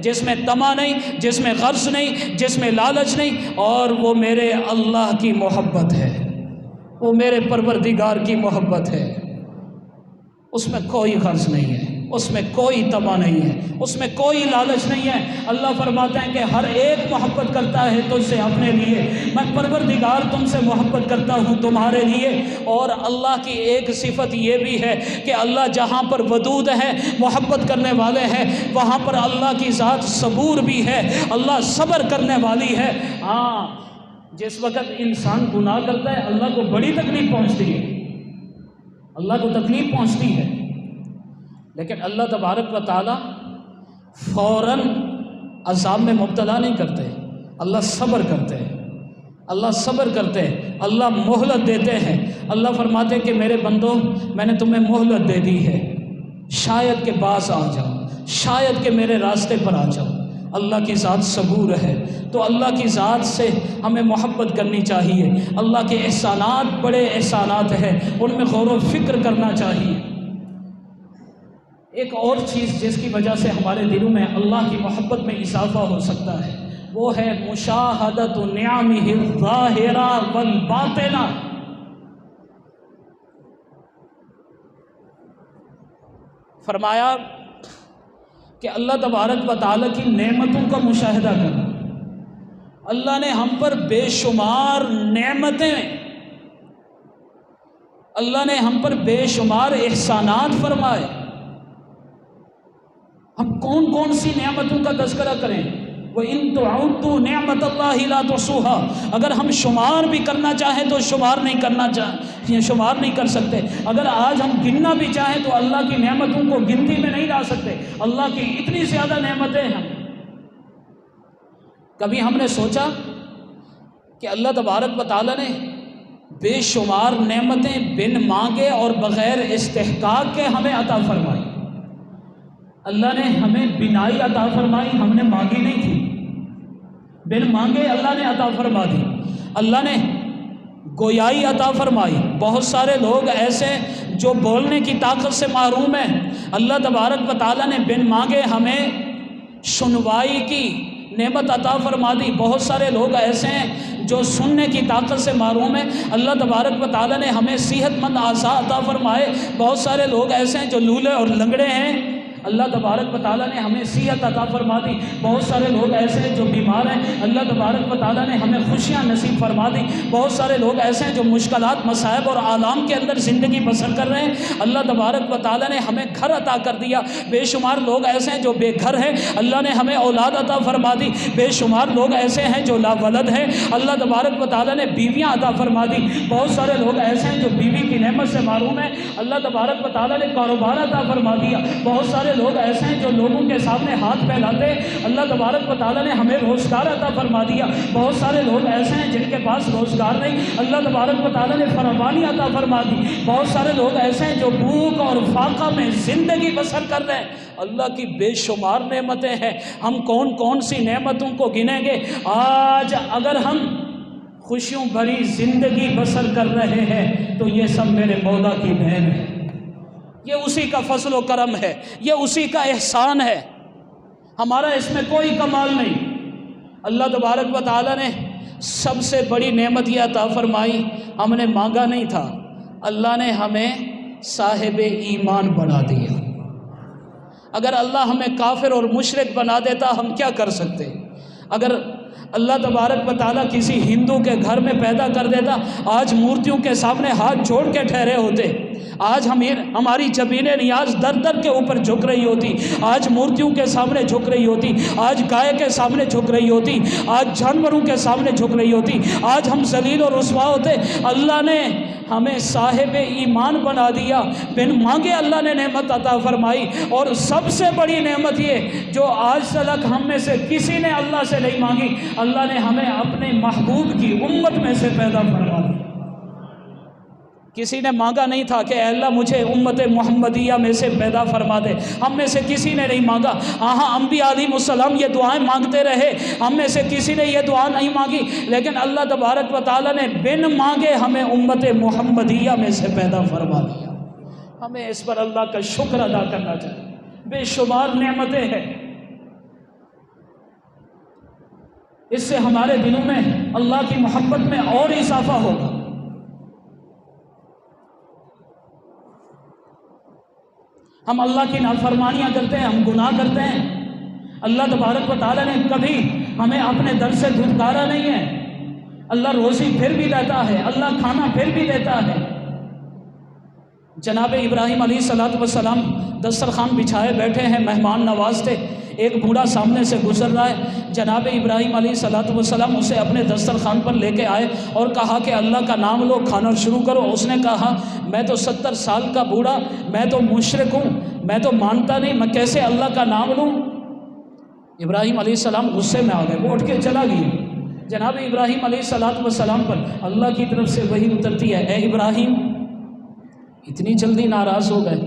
جس میں طمع نہیں، جس میں غرض نہیں، جس میں لالچ نہیں، اور وہ میرے اللہ کی محبت ہے، وہ میرے پروردگار کی محبت ہے، اس میں کوئی غرض نہیں ہے، اس میں کوئی طمع نہیں ہے، اس میں کوئی لالچ نہیں ہے۔ اللہ فرماتے ہیں کہ ہر ایک محبت کرتا ہے تجھ سے اپنے لیے، میں پروردگار تم سے محبت کرتا ہوں تمہارے لیے۔ اور اللہ کی ایک صفت یہ بھی ہے کہ اللہ جہاں پر ودود ہے، محبت کرنے والے ہیں، وہاں پر اللہ کی ذات صبور بھی ہے، اللہ صبر کرنے والی ہے۔ ہاں، جس وقت انسان گناہ کرتا ہے اللہ کو بڑی تکلیف پہنچتی ہے، اللہ کو تکلیف پہنچتی ہے، لیکن اللہ تبارک و تعالیٰ فوراً عذاب میں مبتلا نہیں کرتے، اللہ صبر کرتے ہیں، اللہ صبر کرتے ہیں، اللہ مہلت دیتے ہیں۔ اللہ فرماتے ہیں کہ میرے بندو میں نے تمہیں مہلت دے دی ہے، شاید کہ باز آ جاؤ، شاید کہ میرے راستے پر آ جاؤ۔ اللہ کی ذات صبور ہے، تو اللہ کی ذات سے ہمیں محبت کرنی چاہیے، اللہ کے احسانات بڑے احسانات ہیں، ان میں غور و فکر کرنا چاہیے۔ ایک اور چیز جس کی وجہ سے ہمارے دلوں میں اللہ کی محبت میں اضافہ ہو سکتا ہے، وہ ہے مشاہدۃ نعمہ الظاہرہ والباطنہ۔ فرمایا کہ اللہ تبارک و تعالیٰ کی نعمتوں کا مشاہدہ کرنا۔ اللہ نے ہم پر بے شمار نعمتیں، اللہ نے ہم پر بے شمار احسانات فرمائے۔ ہم کون کون سی نعمتوں کا تذکرہ کریں؟ وَإِن تُعُدُّوا نِعْمَةَ اللَّهِ لَا تُحْصُوهَا، اگر ہم شمار بھی کرنا چاہیں تو شمار نہیں کر سکتے۔ اگر آج ہم گننا بھی چاہیں تو اللہ کی نعمتوں کو گنتی میں نہیں لا سکتے۔ اللہ کی اتنی زیادہ نعمتیں ہیں۔ کبھی ہم نے سوچا کہ اللہ تبارک و تعالیٰ نے بے شمار نعمتیں بن مانگے اور بغیر استحقاق کے ہمیں عطا فرمائی۔ اللہ نے ہمیں بینائی عطا فرمائی، ہم نے مانگی نہیں تھی، بن مانگے اللہ نے عطا فرما دی۔ اللہ نے گویائی عطا فرمائی۔ بہت سارے لوگ ایسے جو بولنے کی طاقت سے محروم ہیں، اللہ تبارک و تعالیٰ نے بن مانگے ہمیں سنوائی کی نعمت عطا فرما دی۔ بہت سارے لوگ ایسے ہیں جو سننے کی طاقت سے محروم ہیں، اللہ تبارک و تعالیٰ نے ہمیں صحت مند اعضاء عطا فرمائے۔ بہت سارے لوگ ایسے ہیں جو لولے اور لنگڑے ہیں، اللہ تبارک و تعالیٰ نے ہمیں صحت عطا فرما دی۔ بہت سارے لوگ ایسے ہیں جو بیمار ہیں، اللہ تبارک و تعالیٰ نے ہمیں خوشیاں نصیب فرما دی۔ بہت سارے لوگ ایسے ہیں جو مشکلات، مصائب اور آلام کے اندر زندگی بسر کر رہے ہیں، اللہ تبارک و تعالیٰ نے ہمیں گھر عطا کر دیا۔ بے شمار لوگ ایسے ہیں جو بے گھر ہیں، اللہ نے ہمیں اولاد عطا فرما دی۔ بے شمار لوگ ایسے ہیں جو لا ولد ہیں، اللہ تبارک و تعالیٰ نے بیویاں عطا فرما دی۔ بہت سارے لوگ ایسے ہیں جو بیوی کی نعمت سے محروم ہیں، اللہ تبارک و تعالیٰ نے کاروبار عطا فرما دیا۔ بہت سارے لوگ ایسے ہیں جو لوگوں کے سامنے ہاتھ پھیلاتے، اللہ تبارک و تعالیٰ نے ہمیں روزگار عطا فرما دیا۔ بہت سارے لوگ ایسے ہیں جن کے پاس روزگار نہیں، اللہ تبارک و تعالیٰ نے فراوانی عطا فرما دی۔ بہت سارے لوگ ایسے ہیں جو بھوک اور فاقہ میں زندگی بسر کر رہے ہیں، اللہ کی بے شمار نعمتیں ہیں۔ ہم کون کون سی نعمتوں کو گنیں گے؟ آج اگر ہم خوشیوں بھری زندگی بسر کر رہے ہیں تو یہ سب میرے مولا کی دین ہے، یہ اسی کا فضل و کرم ہے، یہ اسی کا احسان ہے، ہمارا اس میں کوئی کمال نہیں۔ اللہ تبارک و تعالیٰ نے سب سے بڑی نعمت یہ عطا فرمائی، ہم نے مانگا نہیں تھا، اللہ نے ہمیں صاحب ایمان بنا دیا۔ اگر اللہ ہمیں کافر اور مشرک بنا دیتا ہم کیا کر سکتے؟ اگر اللہ تبارک و تعالیٰ کسی ہندو کے گھر میں پیدا کر دیتا، آج مورتیوں کے سامنے ہاتھ جوڑ کے ٹھہرے ہوتے، آج ہماری جبین نیاز در در کے اوپر جھک رہی ہوتی، آج مورتیوں کے سامنے جھک رہی ہوتی، آج گائے کے سامنے جھک رہی ہوتی، آج جانوروں کے سامنے جھک رہی ہوتی، آج ہم ذلیل اور رسوا ہوتے۔ اللہ نے ہمیں صاحب ایمان بنا دیا، بن مانگے اللہ نے نعمت عطا فرمائی۔ اور سب سے بڑی نعمت یہ جو آج تک ہم میں سے کسی نے اللہ سے نہیں مانگی، اللہ نے ہمیں اپنے محبوب کی امت میں سے پیدا فرما دیا۔ کسی نے مانگا نہیں تھا کہ اے اللہ مجھے امت محمدیہ میں سے پیدا فرما دے، ہم میں سے کسی نے نہیں مانگا۔ ہاں انبیاء علیہ السلام یہ دعائیں مانگتے رہے، ہم میں سے کسی نے یہ دعا نہیں مانگی، لیکن اللہ تبارک و تعالیٰ نے بن مانگے ہمیں امت محمدیہ میں سے پیدا فرما دیا۔ ہمیں اس پر اللہ کا شکر ادا کرنا چاہیے۔ بے شمار نعمتیں ہیں، اس سے ہمارے دلوں میں اللہ کی محبت میں اور اضافہ ہوگا۔ ہم اللہ کی نافرمانیاں کرتے ہیں، ہم گناہ کرتے ہیں، اللہ تبارک و تعالیٰ نے کبھی ہمیں اپنے در سے دھتکارا نہیں ہے۔ اللہ روزی پھر بھی دیتا ہے، اللہ کھانا پھر بھی دیتا ہے۔ جناب ابراہیم علیہ السلام دسترخوان بچھائے بیٹھے ہیں، مہمان نواز تھے، ایک بوڑھا سامنے سے گزر رہا ہے، جناب ابراہیم علیہ السلام اسے اپنے دسترخوان پر لے کے آئے اور کہا کہ اللہ کا نام لو، کھانا شروع کرو۔ اس نے کہا میں تو 70 سال کا بوڑھا، میں تو مشرک ہوں، میں تو مانتا نہیں، میں کیسے اللہ کا نام لوں؟ ابراہیم علیہ السلام غصے میں آ گئے، وہ اٹھ کے چلا گیا۔ جناب ابراہیم علیہ السلام پر اللہ کی طرف سے وحی اترتی ہے، اے ابراہیم اتنی جلدی ناراض ہو گئے؟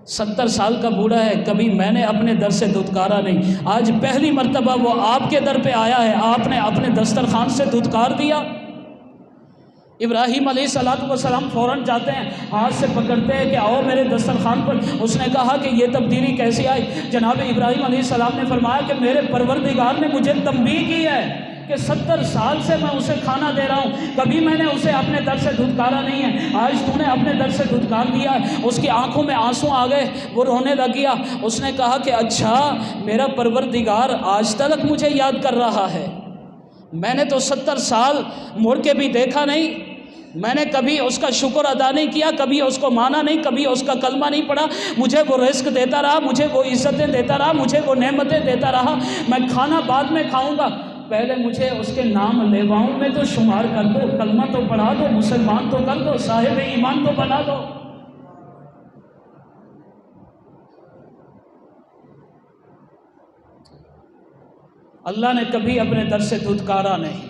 70 سال کا بوڑھا ہے، کبھی میں نے اپنے در سے دھتکارا نہیں، آج پہلی مرتبہ وہ آپ کے در پہ آیا ہے، آپ نے اپنے دسترخوان سے دھتکار دیا؟ ابراہیم علیہ السلام فوراً جاتے ہیں، ہاتھ سے پکڑتے ہیں کہ آؤ میرے دسترخوان پر۔ اس نے کہا کہ یہ تبدیلی کیسی آئی؟ جناب ابراہیم علیہ السلام نے فرمایا کہ میرے پروردگار نے مجھے تنبیہ کی ہے کہ 70 سال سے میں اسے کھانا دے رہا ہوں، کبھی میں نے اسے اپنے در سے دھتکارا نہیں ہے، آج تو نے اپنے در سے دھتکار دیا ہے۔ اس کی آنکھوں میں آنسو آ گئے، وہ رونے لگ گیا۔ اس نے کہا کہ اچھا، میرا پروردگار آج تک مجھے یاد کر رہا ہے، میں نے تو 70 سال مڑ کے بھی دیکھا نہیں، میں نے کبھی اس کا شکر ادا نہیں کیا، کبھی اس کو مانا نہیں، کبھی اس کا کلمہ نہیں پڑھا، مجھے وہ رزق دیتا رہا، مجھے وہ عزتیں دیتا رہا، مجھے وہ نعمتیں دیتا رہا، میں کھانا بعد میں کھاؤں گا، پہلے مجھے اس کے نام لیواؤں میں تو شمار کر دو، کلمہ تو پڑھا دو، مسلمان تو کر دو، صاحب ایمان تو بنا دو۔ اللہ نے کبھی اپنے در سے دھتکارا نہیں۔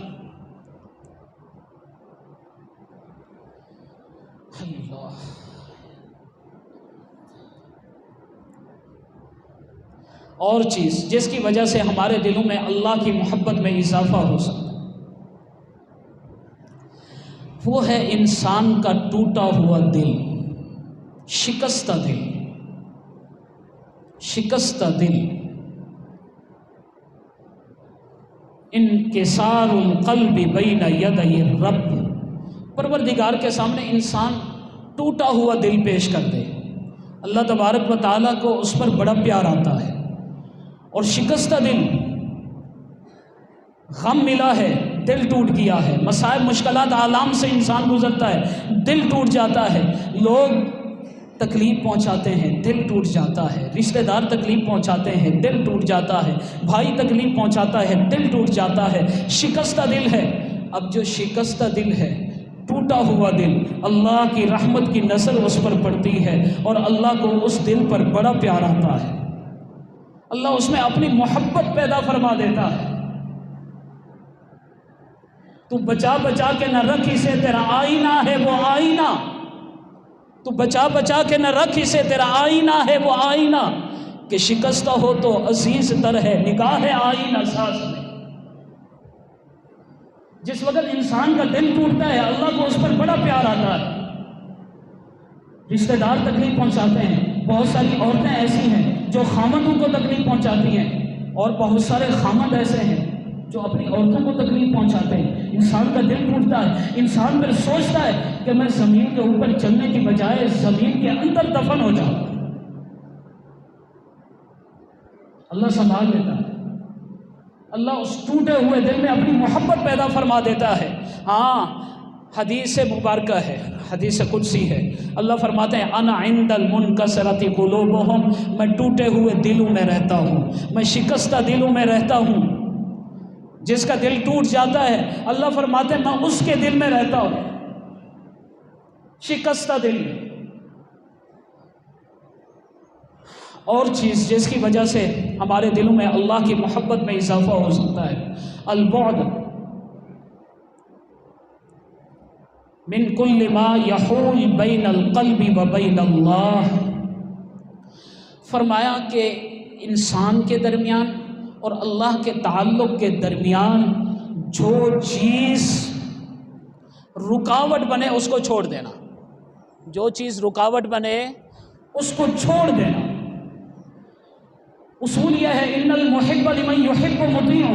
اللہ، اور چیز جس کی وجہ سے ہمارے دلوں میں اللہ کی محبت میں اضافہ ہو سکتا ہے، وہ ہے انسان کا ٹوٹا ہوا دل، شکستہ دل، شکستہ دل، انکسار القلب بین یدی الرب۔ پروردگار کے سامنے انسان ٹوٹا ہوا دل پیش کر دے، اللہ تبارک و تعالیٰ کو اس پر بڑا پیار آتا ہے۔ اور شکستہ دل، غم ملا ہے، دل ٹوٹ گیا ہے، مسائل مشکلات آلام سے انسان گزرتا ہے، دل ٹوٹ جاتا ہے، لوگ تکلیف پہنچاتے ہیں، دل ٹوٹ جاتا ہے، رشتہ دار تکلیف پہنچاتے ہیں، دل ٹوٹ جاتا ہے، بھائی تکلیف پہنچاتا ہے، دل ٹوٹ جاتا ہے، شکستہ دل ہے۔ اب جو شکستہ دل ہے، ٹوٹا ہوا دل، اللہ کی رحمت کی نظر اس پر پڑتی ہے اور اللہ کو اس دل پر بڑا پیار آتا ہے، اللہ اس میں اپنی محبت پیدا فرما دیتا ہے۔ تو بچا بچا کے نہ رکھ اسے، تیرا آئینہ ہے وہ آئینہ، تو بچا بچا کے نہ رکھ اسے، تیرا آئینہ ہے وہ آئینہ، کہ شکستہ ہو تو عزیز تر ہے نگاہ آئینہ ساز میں۔ جس وقت انسان کا دل ٹوٹتا ہے، اللہ کو اس پر بڑا پیار آتا ہے۔ رشتہ دار تکلیف پہنچاتے ہیں، بہت ساری عورتیں ایسی ہیں جو خامندوں کو تکلیف پہنچاتی ہیں، اور بہت سارے خامند ایسے ہیں جو اپنی عورتوں کو تکلیف پہنچاتے ہیں۔ انسان کا دل ٹوٹتا ہے، انسان پھر سوچتا ہے کہ میں زمین کے اوپر چلنے کی بجائے زمین کے اندر دفن ہو جاؤں۔ اللہ سنبھال لیتا ہے، اللہ اس ٹوٹے ہوئے دل میں اپنی محبت پیدا فرما دیتا ہے۔ ہاں، حدیث مبارکہ ہے، حدیث قدسی ہے، اللہ فرماتے ہیں انا عند المنکسرۃ قلوبہم، میں ٹوٹے ہوئے دلوں میں رہتا ہوں، میں شکستہ دلوں میں رہتا ہوں۔ جس کا دل ٹوٹ جاتا ہے، اللہ فرماتے ہیں میں اس کے دل میں رہتا ہوں، شکستہ دل۔ اور چیز جس کی وجہ سے ہمارے دلوں میں اللہ کی محبت میں اضافہ ہو سکتا ہے، البعد من کل ما یحول بین القلب و بین اللہ۔ فرمایا کہ انسان کے درمیان اور اللہ کے تعلق کے درمیان جو چیز رکاوٹ بنے اس کو چھوڑ دینا، جو چیز رکاوٹ بنے اس کو چھوڑ دینا۔ اصول یہ ہے ان المحب لمن یحب مطیع،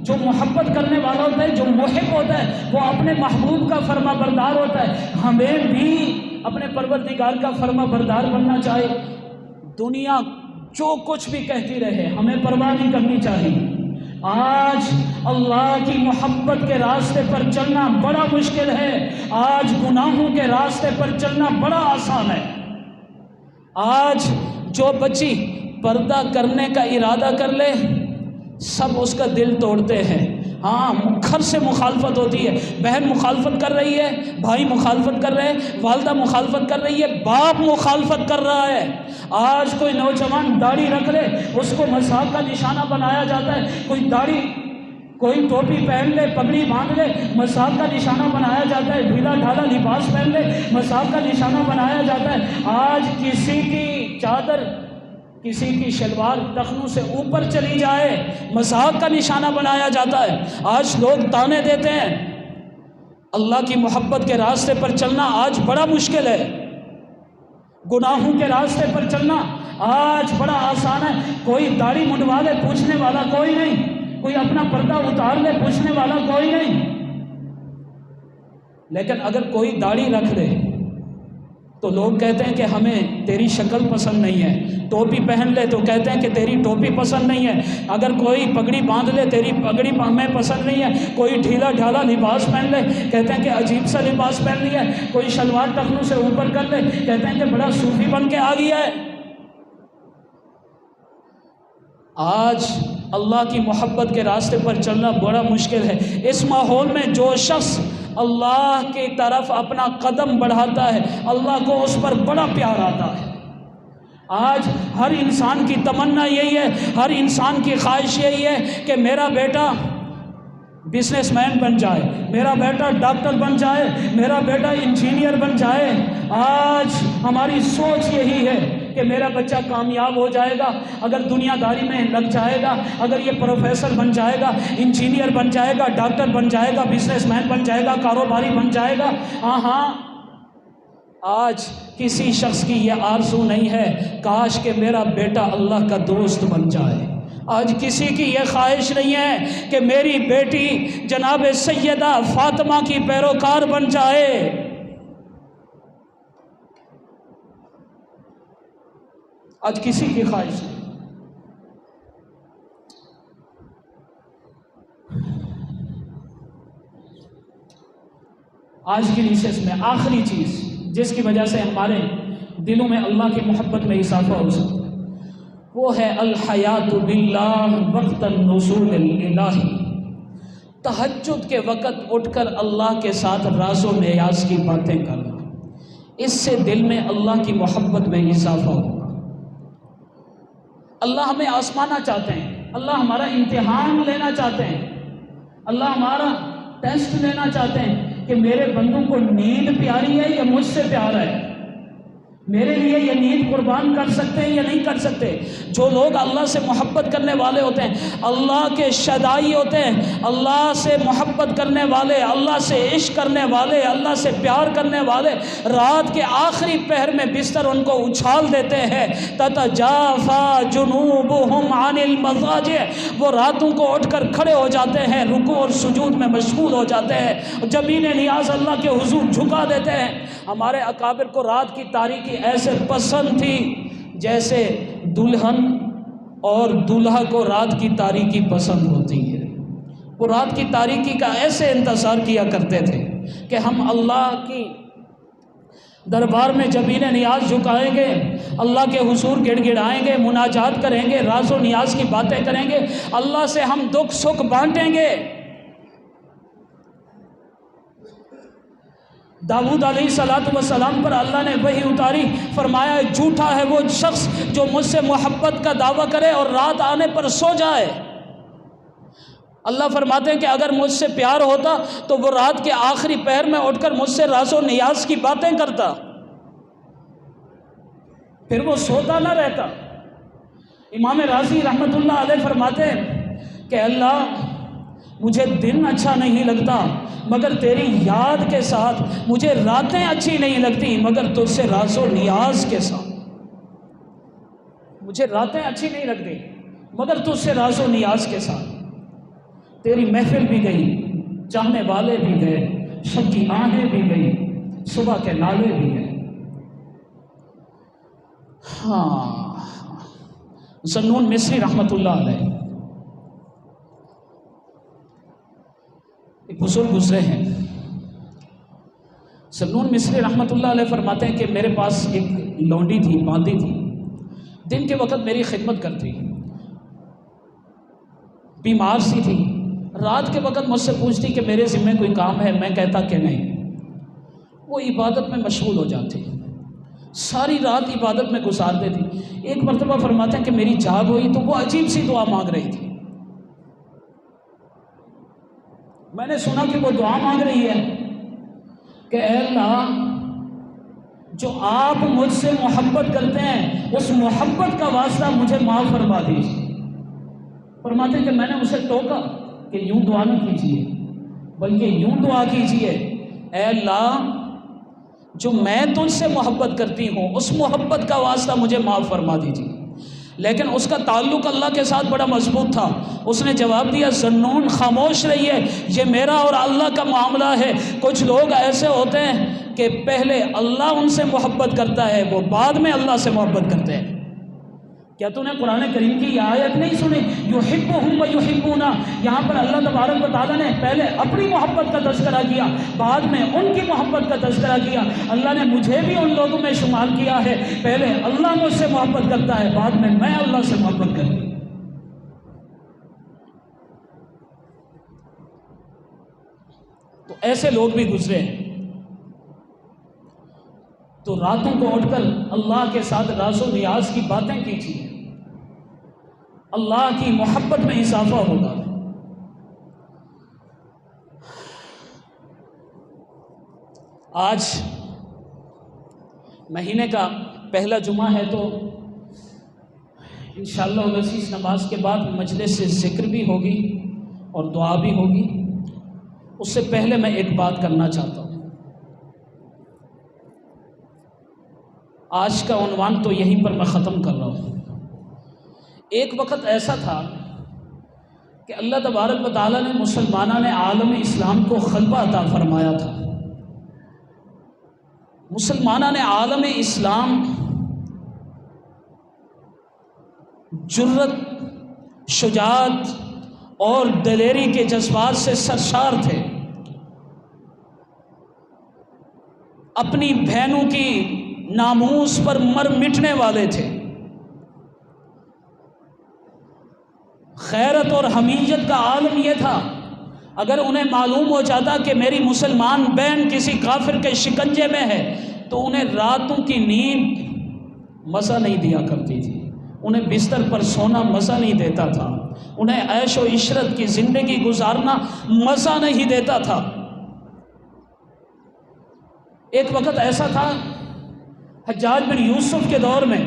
جو محبت کرنے والا ہوتا ہے، جو محب ہوتا ہے، وہ اپنے محبوب کا فرما بردار ہوتا ہے۔ ہمیں بھی اپنے پروردگار کا فرما بردار بننا چاہیے۔ دنیا جو کچھ بھی کہتی رہے ہمیں پرواہ نہیں کرنی چاہیے۔ آج اللہ کی محبت کے راستے پر چلنا بڑا مشکل ہے، آج گناہوں کے راستے پر چلنا بڑا آسان ہے۔ آج جو بچی پردہ کرنے کا ارادہ کر لے، سب اس کا دل توڑتے ہیں۔ ہاں، گھر سے مخالفت ہوتی ہے، بہن مخالفت کر رہی ہے، بھائی مخالفت کر رہے ہیں، والدہ مخالفت کر رہی ہے، باپ مخالفت کر رہا ہے۔ آج کوئی نوجوان داڑھی رکھ لے، اس کو مذاق کا نشانہ بنایا جاتا ہے، کوئی داڑھی، کوئی ٹوپی پہن لے، پگڑی باندھ لے، مذاق کا نشانہ بنایا جاتا ہے، ڈھیلا ڈھالا لباس پہن لے، مذاق کا نشانہ بنایا جاتا ہے۔ آج کسی کی چادر، کسی کی شلوار ٹخنوں سے اوپر چلی جائے، مذاق کا نشانہ بنایا جاتا ہے۔ آج لوگ تانے دیتے ہیں، اللہ کی محبت کے راستے پر چلنا آج بڑا مشکل ہے، گناہوں کے راستے پر چلنا آج بڑا آسان ہے۔ کوئی داڑھی منڈوا لے پوچھنے والا کوئی نہیں، کوئی اپنا پردہ اتار لے پوچھنے والا کوئی نہیں، لیکن اگر کوئی داڑھی رکھ لے تو لوگ کہتے ہیں کہ ہمیں تیری شکل پسند نہیں ہے، ٹوپی پہن لے تو کہتے ہیں کہ تیری ٹوپی پسند نہیں ہے، اگر کوئی پگڑی باندھ لے تیری پگڑی ہمیں پسند نہیں ہے، کوئی ڈھیلا ڈھالا لباس پہن لے کہتے ہیں کہ عجیب سا لباس پہن لیا ہے، کوئی شلوار ٹخنوں سے اوپر کر لے کہتے ہیں کہ بڑا صوفی بن کے آ گیا ہے۔ آج اللہ کی محبت کے راستے پر چلنا بڑا مشکل ہے۔ اس ماحول میں جو شخص اللہ کی طرف اپنا قدم بڑھاتا ہے اللہ کو اس پر بڑا پیار آتا ہے۔ آج ہر انسان کی تمنا یہی ہے، ہر انسان کی خواہش یہی ہے کہ میرا بیٹا بزنس مین بن جائے، میرا بیٹا ڈاکٹر بن جائے، میرا بیٹا انجینئر بن جائے۔ آج ہماری سوچ یہی ہے کہ میرا بچہ کامیاب ہو جائے گا، اگر دنیا داری میں لگ جائے گا، اگر یہ پروفیسر بن جائے گا، انجینئر بن جائے گا، ڈاکٹر بن جائے گا، بزنس مین بن جائے گا، کاروباری بن جائے گا۔ ہاں آج کسی شخص کی یہ آرزو نہیں ہے کاش کہ میرا بیٹا اللہ کا دوست بن جائے۔ آج کسی کی یہ خواہش نہیں ہے کہ میری بیٹی جناب سیدہ فاطمہ کی پیروکار بن جائے۔ آج کسی کی خواہش نہیں۔ آج کی نشست میں آخری چیز جس کی وجہ سے ہمارے دلوں میں اللہ کی محبت میں اضافہ ہو سکتا ہے وہ ہے الحیات باللہ وقت النزول الالہی۔ تہجد کے وقت اٹھ کر اللہ کے ساتھ راز و نیاز کی باتیں کرنا، اس سے دل میں اللہ کی محبت میں اضافہ ہوگا۔ اللہ ہمیں آزمانا چاہتے ہیں، اللہ ہمارا امتحان لینا چاہتے ہیں، اللہ ہمارا ٹیسٹ لینا چاہتے ہیں کہ میرے بندوں کو نیند پیاری ہے یا مجھ سے پیار ہے، میرے لیے یہ نیند قربان کر سکتے ہیں یا نہیں کر سکتے۔ جو لوگ اللہ سے محبت کرنے والے ہوتے ہیں، اللہ کے شدائی ہوتے ہیں، اللہ سے محبت کرنے والے، اللہ سے عشق کرنے والے، اللہ سے پیار کرنے والے، رات کے آخری پہر میں بستر ان کو اچھال دیتے ہیں۔ تتجافا جنوبہم عن المضاجع، وہ راتوں کو اٹھ کر کھڑے ہو جاتے ہیں، رکوع اور سجود میں مشغول ہو جاتے ہیں، زمین نیاز اللہ کے حضور جھکا دیتے ہیں۔ ہمارے اکابر کو رات کی تاریکی ایسے پسند تھی جیسے دلہن اور دولہا کو رات کی تاریکی پسند ہوتی ہے۔ وہ رات کی تاریکی کا ایسے انتظار کیا کرتے تھے کہ ہم اللہ کی دربار میں زمین نیاز جھکائیں گے، اللہ کے حضور گڑ گڑائیں گے، مناجات کریں گے، راز و نیاز کی باتیں کریں گے، اللہ سے ہم دکھ سکھ بانٹیں گے۔ داؤد علیہ السلام پر اللہ نے وحی اتاری، فرمایا جھوٹا ہے وہ شخص جو مجھ سے محبت کا دعویٰ کرے اور رات آنے پر سو جائے۔ اللہ فرماتے ہیں کہ اگر مجھ سے پیار ہوتا تو وہ رات کے آخری پہر میں اٹھ کر مجھ سے راز و نیاز کی باتیں کرتا، پھر وہ سوتا نہ رہتا۔ امام راضی رحمت اللہ علیہ فرماتے ہیں کہ اللہ مجھے دن اچھا نہیں لگتا مگر تیری یاد کے ساتھ، مجھے راتیں اچھی نہیں لگتی مگر تجھ سے راز و نیاز کے ساتھ، مجھے راتیں اچھی نہیں لگتی مگر تجھ سے راز و نیاز کے ساتھ۔ تیری محفل بھی گئی، چاہنے والے بھی گئے، شب کی آہیں بھی گئی، صبح کے نالے بھی گئے۔ ہاں، ذنون مصری رحمت اللہ علیہ ایک بزرگ گزرے ہیں۔ ذنون مصری رحمت اللہ علیہ فرماتے ہیں کہ میرے پاس ایک لونڈی تھی، باندی تھی، دن کے وقت میری خدمت کرتی، بیمار سی تھی، رات کے وقت مجھ سے پوچھتی کہ میرے ذمہ کوئی کام ہے، میں کہتا کہ نہیں۔ وہ عبادت میں مشغول ہو جاتی، ساری رات عبادت میں گزار دیتی۔ ایک مرتبہ فرماتے ہیں کہ میری جاگ ہوئی تو وہ عجیب سی دعا مانگ رہی تھی۔ میں نے سنا کہ وہ دعا مانگ رہی ہے کہ اے اللہ، جو آپ مجھ سے محبت کرتے ہیں اس محبت کا واسطہ مجھے معاف فرما دیجیے۔ فرماتے کہ میں نے اسے ٹوکا کہ یوں دعا نہ کیجیے بلکہ یوں دعا کیجیے اے اللہ جو میں تجھ سے محبت کرتی ہوں اس محبت کا واسطہ مجھے معاف فرما دیجیے. لیکن اس کا تعلق اللہ کے ساتھ بڑا مضبوط تھا. اس نے جواب دیا ذنون خاموش رہیے، یہ میرا اور اللہ کا معاملہ ہے. کچھ لوگ ایسے ہوتے ہیں کہ پہلے اللہ ان سے محبت کرتا ہے، وہ بعد میں اللہ سے محبت کرتے ہیں. کیا تو نے قرآن کریم کی یہ آیت نہیں سنی؟ یحبہم و یحبونا. یہاں پر اللہ تبارک و تعالیٰ نے پہلے اپنی محبت کا تذکرہ کیا، بعد میں ان کی محبت کا تذکرہ کیا. اللہ نے مجھے بھی ان لوگوں میں شمار کیا ہے، پہلے اللہ مجھ سے محبت کرتا ہے، بعد میں اللہ سے محبت کرتی ہوں. تو ایسے لوگ بھی گزرے ہیں. تو راتوں کو اٹھ کر اللہ کے ساتھ راز و نیاز کی باتیں کیجیے، اللہ کی محبت میں اضافہ ہوگا. آج مہینے کا پہلا جمعہ ہے تو انشاءاللہ العزیز نماز کے بعد مجلس سے ذکر بھی ہوگی اور دعا بھی ہوگی. اس سے پہلے میں ایک بات کرنا چاہتا ہوں. آج کا عنوان تو یہیں پر میں ختم کر رہا ہوں. ایک وقت ایسا تھا کہ اللہ تبارک و تعالیٰ نے مسلمانوں نے عالم اسلام کو غلبہ عطا فرمایا تھا. مسلمانوں نے عالم اسلام جرت، شجاعت اور دلیری کے جذبات سے سرشار تھے. اپنی بہنوں کی ناموس پر مر مٹنے والے تھے. غیرت اور حمیت کا عالم یہ تھا، اگر انہیں معلوم ہو جاتا کہ میری مسلمان بہن کسی کافر کے شکنجے میں ہے تو انہیں راتوں کی نیند مزہ نہیں دیا کرتی تھی، انہیں بستر پر سونا مزہ نہیں دیتا تھا، انہیں عیش و عشرت کی زندگی گزارنا مزہ نہیں دیتا تھا. ایک وقت ایسا تھا حجاج بن یوسف کے دور میں،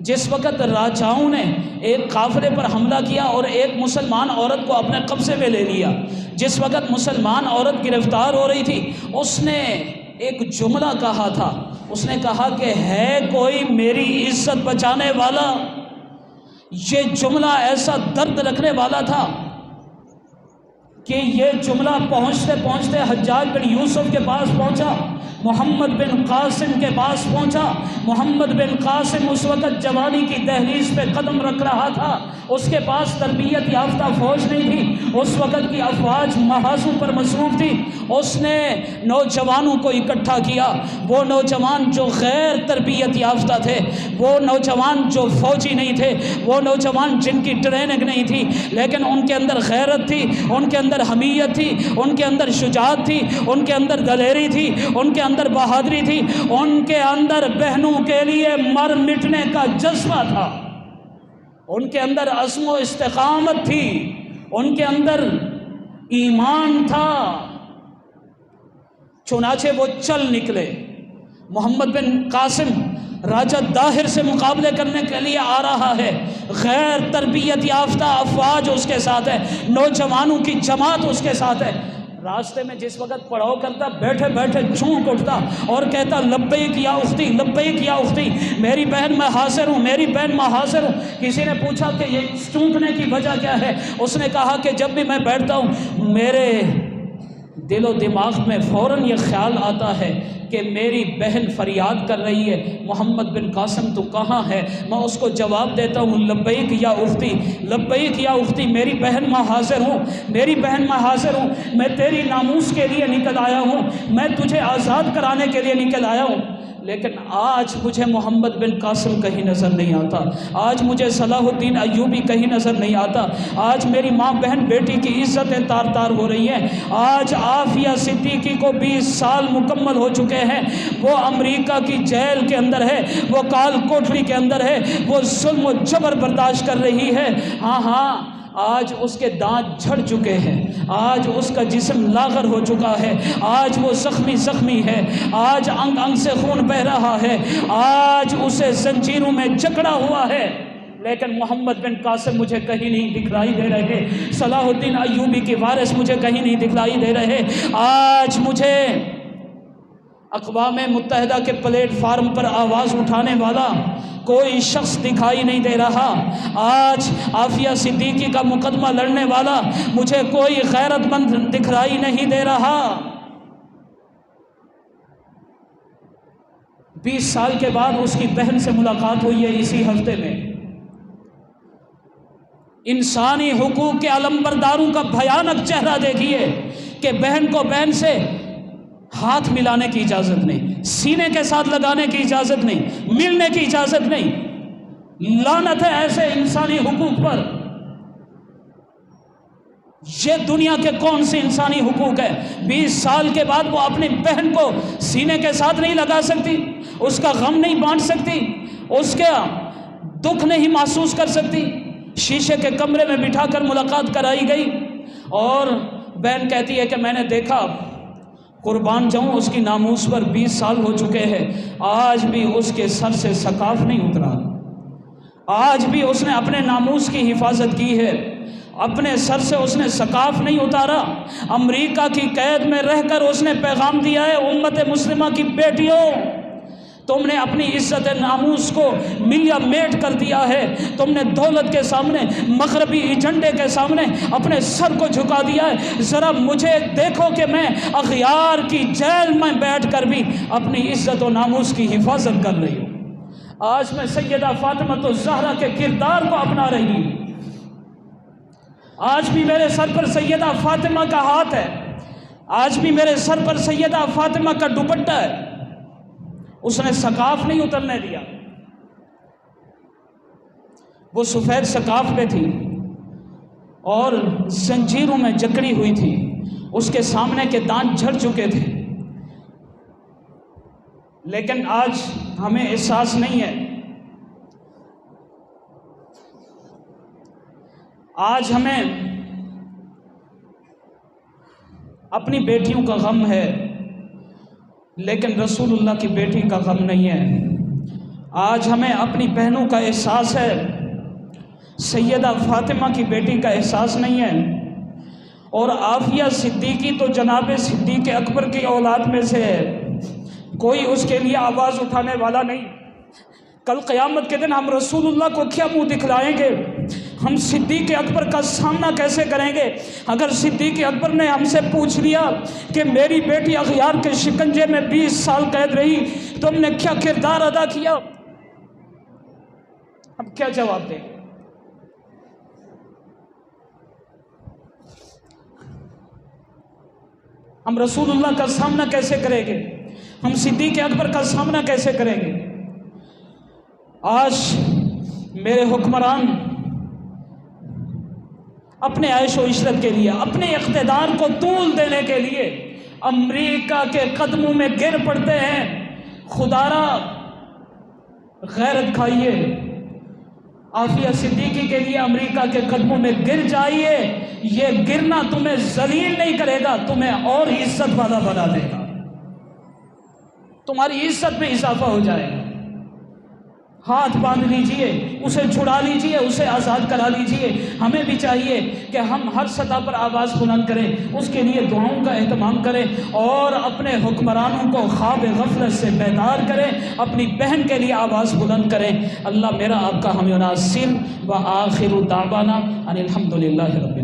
جس وقت راجاؤں نے ایک قافلے پر حملہ کیا اور ایک مسلمان عورت کو اپنے قبضے میں لے لیا. جس وقت مسلمان عورت گرفتار ہو رہی تھی اس نے ایک جملہ کہا تھا. اس نے کہا کہ ہے کوئی میری عزت بچانے والا. یہ جملہ ایسا درد رکھنے والا تھا کہ یہ جملہ پہنچتے پہنچتے حجاج بن یوسف کے پاس پہنچا، محمد بن قاسم کے پاس پہنچا. محمد بن قاسم اس وقت جوانی کی دہلیز پہ قدم رکھ رہا تھا. اس کے پاس تربیت یافتہ فوج نہیں تھی، اس وقت کی افواج محاذوں پر مصروف تھی. اس نے نوجوانوں کو اکٹھا کیا، وہ نوجوان جو غیر تربیت یافتہ تھے، وہ نوجوان جو فوجی نہیں تھے، وہ نوجوان جن کی ٹریننگ نہیں تھی لیکن ان کے اندر غیرت تھی، ان کے اندر حمیت تھی، ان کے اندر شجاعت تھی، ان کے اندر دلیری تھی، ان کے اندر بہادری تھی، ان کے اندر بہنوں کے لیے مر مٹنے کا جذبہ تھا، ان کے اندر عزم و استقامت تھی، ان کے اندر ایمان تھا. چنانچہ وہ چل نکلے. محمد بن قاسم راجہ داہر سے مقابلے کرنے کے لیے آ رہا ہے. غیر تربیت یافتہ افواج اس کے ساتھ ہے، نوجوانوں کی جماعت اس کے ساتھ ہے. راستے میں جس وقت پڑاؤ کرتا بیٹھے بیٹھے چونک اٹھتا اور کہتا لبیک یا اختی، لبیک یا اختی، میری بہن میں حاضر ہوں، میری بہن میں حاضر ہوں. کسی نے پوچھا کہ یہ چونکنے کی وجہ کیا ہے؟ اس نے کہا کہ جب بھی میں بیٹھتا ہوں میرے دل و دماغ میں فوراً یہ خیال آتا ہے کہ میری بہن فریاد کر رہی ہے، محمد بن قاسم تو کہاں ہے؟ میں اس کو جواب دیتا ہوں لبیک یا اختی، لبیک یا اختی، میری بہن میں حاضر ہوں، میری بہن میں حاضر ہوں. میں تیری ناموس کے لیے نکل آیا ہوں، میں تجھے آزاد کرانے کے لیے نکل آیا ہوں. لیکن آج مجھے محمد بن قاسم کہیں نظر نہیں آتا، آج مجھے صلاح الدین ایوبی کہیں نظر نہیں آتا، آج میری ماں بہن بیٹی کی عزتیں تار تار ہو رہی ہیں. آج عافیہ صدیقی کو 20 سال مکمل ہو چکے ہیں، وہ امریکہ کی جیل کے اندر ہے، وہ کال کوٹری کے اندر ہے، وہ ظلم و جبر برداشت کر رہی ہے. ہاں آج اس کے دانت جھڑ چکے ہیں، آج اس کا جسم لاغر ہو چکا ہے، آج وہ زخمی ہے، آج انگ انگ سے خون بہ رہا ہے، آج اسے زنجیروں میں جکڑا ہوا ہے. لیکن محمد بن قاسم مجھے کہیں نہیں دکھلائی دے رہے، صلاح الدین ایوبی کی وارث مجھے کہیں نہیں دکھلائی دے رہے. آج مجھے اقوام متحدہ کے پلیٹ فارم پر آواز اٹھانے والا کوئی شخص دکھائی نہیں دے رہا۔ آج عافیہ صدیقی کا مقدمہ لڑنے والا مجھے کوئی غیرت مند دکھائی نہیں دے رہا۔ 20 سال کے بعد اس کی بہن سے ملاقات ہوئی ہے اسی ہفتے میں۔ انسانی حقوق کے علمبرداروں کا بھیانک چہرہ دیکھیے کہ بہن کو بہن سے ہاتھ ملانے کی اجازت نہیں، سینے کے ساتھ لگانے کی اجازت نہیں، ملنے کی اجازت نہیں۔ لعنت ہے ایسے انسانی حقوق پر۔ یہ دنیا کے کون سے انسانی حقوق ہے؟ 20 سال کے بعد وہ اپنی بہن کو سینے کے ساتھ نہیں لگا سکتی، اس کا غم نہیں بانٹ سکتی، اس کا دکھ نہیں محسوس کر سکتی۔ شیشے کے کمرے میں بٹھا کر ملاقات کرائی گئی اور بہن کہتی ہے کہ میں نے دیکھا، قربان جاؤں اس کی ناموس پر 20 سال ہو چکے ہیں، آج بھی اس کے سر سے سقاف نہیں اترا، آج بھی اس نے اپنے ناموس کی حفاظت کی ہے، اپنے سر سے اس نے سقاف نہیں اتارا۔ امریکہ کی قید میں رہ کر اس نے پیغام دیا ہے، امت مسلمہ کی بیٹیوں، تم نے اپنی عزت ناموس کو ملیا میٹ کر دیا ہے، تم نے دولت کے سامنے، مغربی ایجنڈے کے سامنے اپنے سر کو جھکا دیا ہے۔ ذرا مجھے دیکھو کہ میں اغیار کی جیل میں بیٹھ کر بھی اپنی عزت و ناموس کی حفاظت کر رہی ہوں۔ آج میں سیدہ فاطمہ الزہرا کے کردار کو اپنا رہی ہوں۔ آج بھی میرے سر پر سیدہ فاطمہ کا ہاتھ ہے، آج بھی میرے سر پر سیدہ فاطمہ کا دوپٹہ ہے، اس نے سقاف نہیں اترنے دیا۔ وہ سفید سقاف پہ تھی اور زنجیروں میں جکڑی ہوئی تھی، اس کے سامنے کے دانت جھڑ چکے تھے، لیکن آج ہمیں احساس نہیں ہے، آج ہمیں اپنی بیٹیوں کا غم ہے، لیکن رسول اللہ کی بیٹی کا غم نہیں ہے۔ آج ہمیں اپنی بہنوں کا احساس ہے، سیدہ فاطمہ کی بیٹی کا احساس نہیں ہے۔ اور عافیہ صدیقی تو جناب صدیق اکبر کی اولاد میں سے ہے، کوئی اس کے لیے آواز اٹھانے والا نہیں۔ کل قیامت کے دن ہم رسول اللہ کو کیا منہ دکھلائیں گے؟ ہم صدیق اکبر کا سامنا کیسے کریں گے؟ اگر صدیق اکبر نے ہم سے پوچھ لیا کہ میری بیٹی اغیار کے شکنجے میں 20 سال قید رہی، تم نے کیا کردار ادا کیا؟ ہم کیا جواب دیں؟ ہم رسول اللہ کا سامنا کیسے کریں گے؟ ہم صدیق اکبر کا سامنا کیسے کریں گے؟ آج میرے حکمران اپنے عیش و عشرت کے لیے، اپنے اقتدار کو طول دینے کے لیے امریکہ کے قدموں میں گر پڑتے ہیں۔ خدارا غیرت کھائیے، عافیہ صدیقی کے لیے امریکہ کے قدموں میں گر جائیے۔ یہ گرنا تمہیں ذلیل نہیں کرے گا، تمہیں اور عزت والا بنا دے گا، تمہاری عزت میں اضافہ ہو جائے گا۔ ہاتھ باندھ لیجئے، اسے چھڑا لیجئے، اسے آزاد کرا لیجئے۔ ہمیں بھی چاہیے کہ ہم ہر سطح پر آواز بلند کریں، اس کے لیے دعاؤں کا اہتمام کریں اور اپنے حکمرانوں کو خواب غفلت سے بیدار کریں، اپنی بہن کے لیے آواز بلند کریں۔ اللہ میرا آپ کا ہم ناصر و آخر دعوانا ان الحمدللہ رب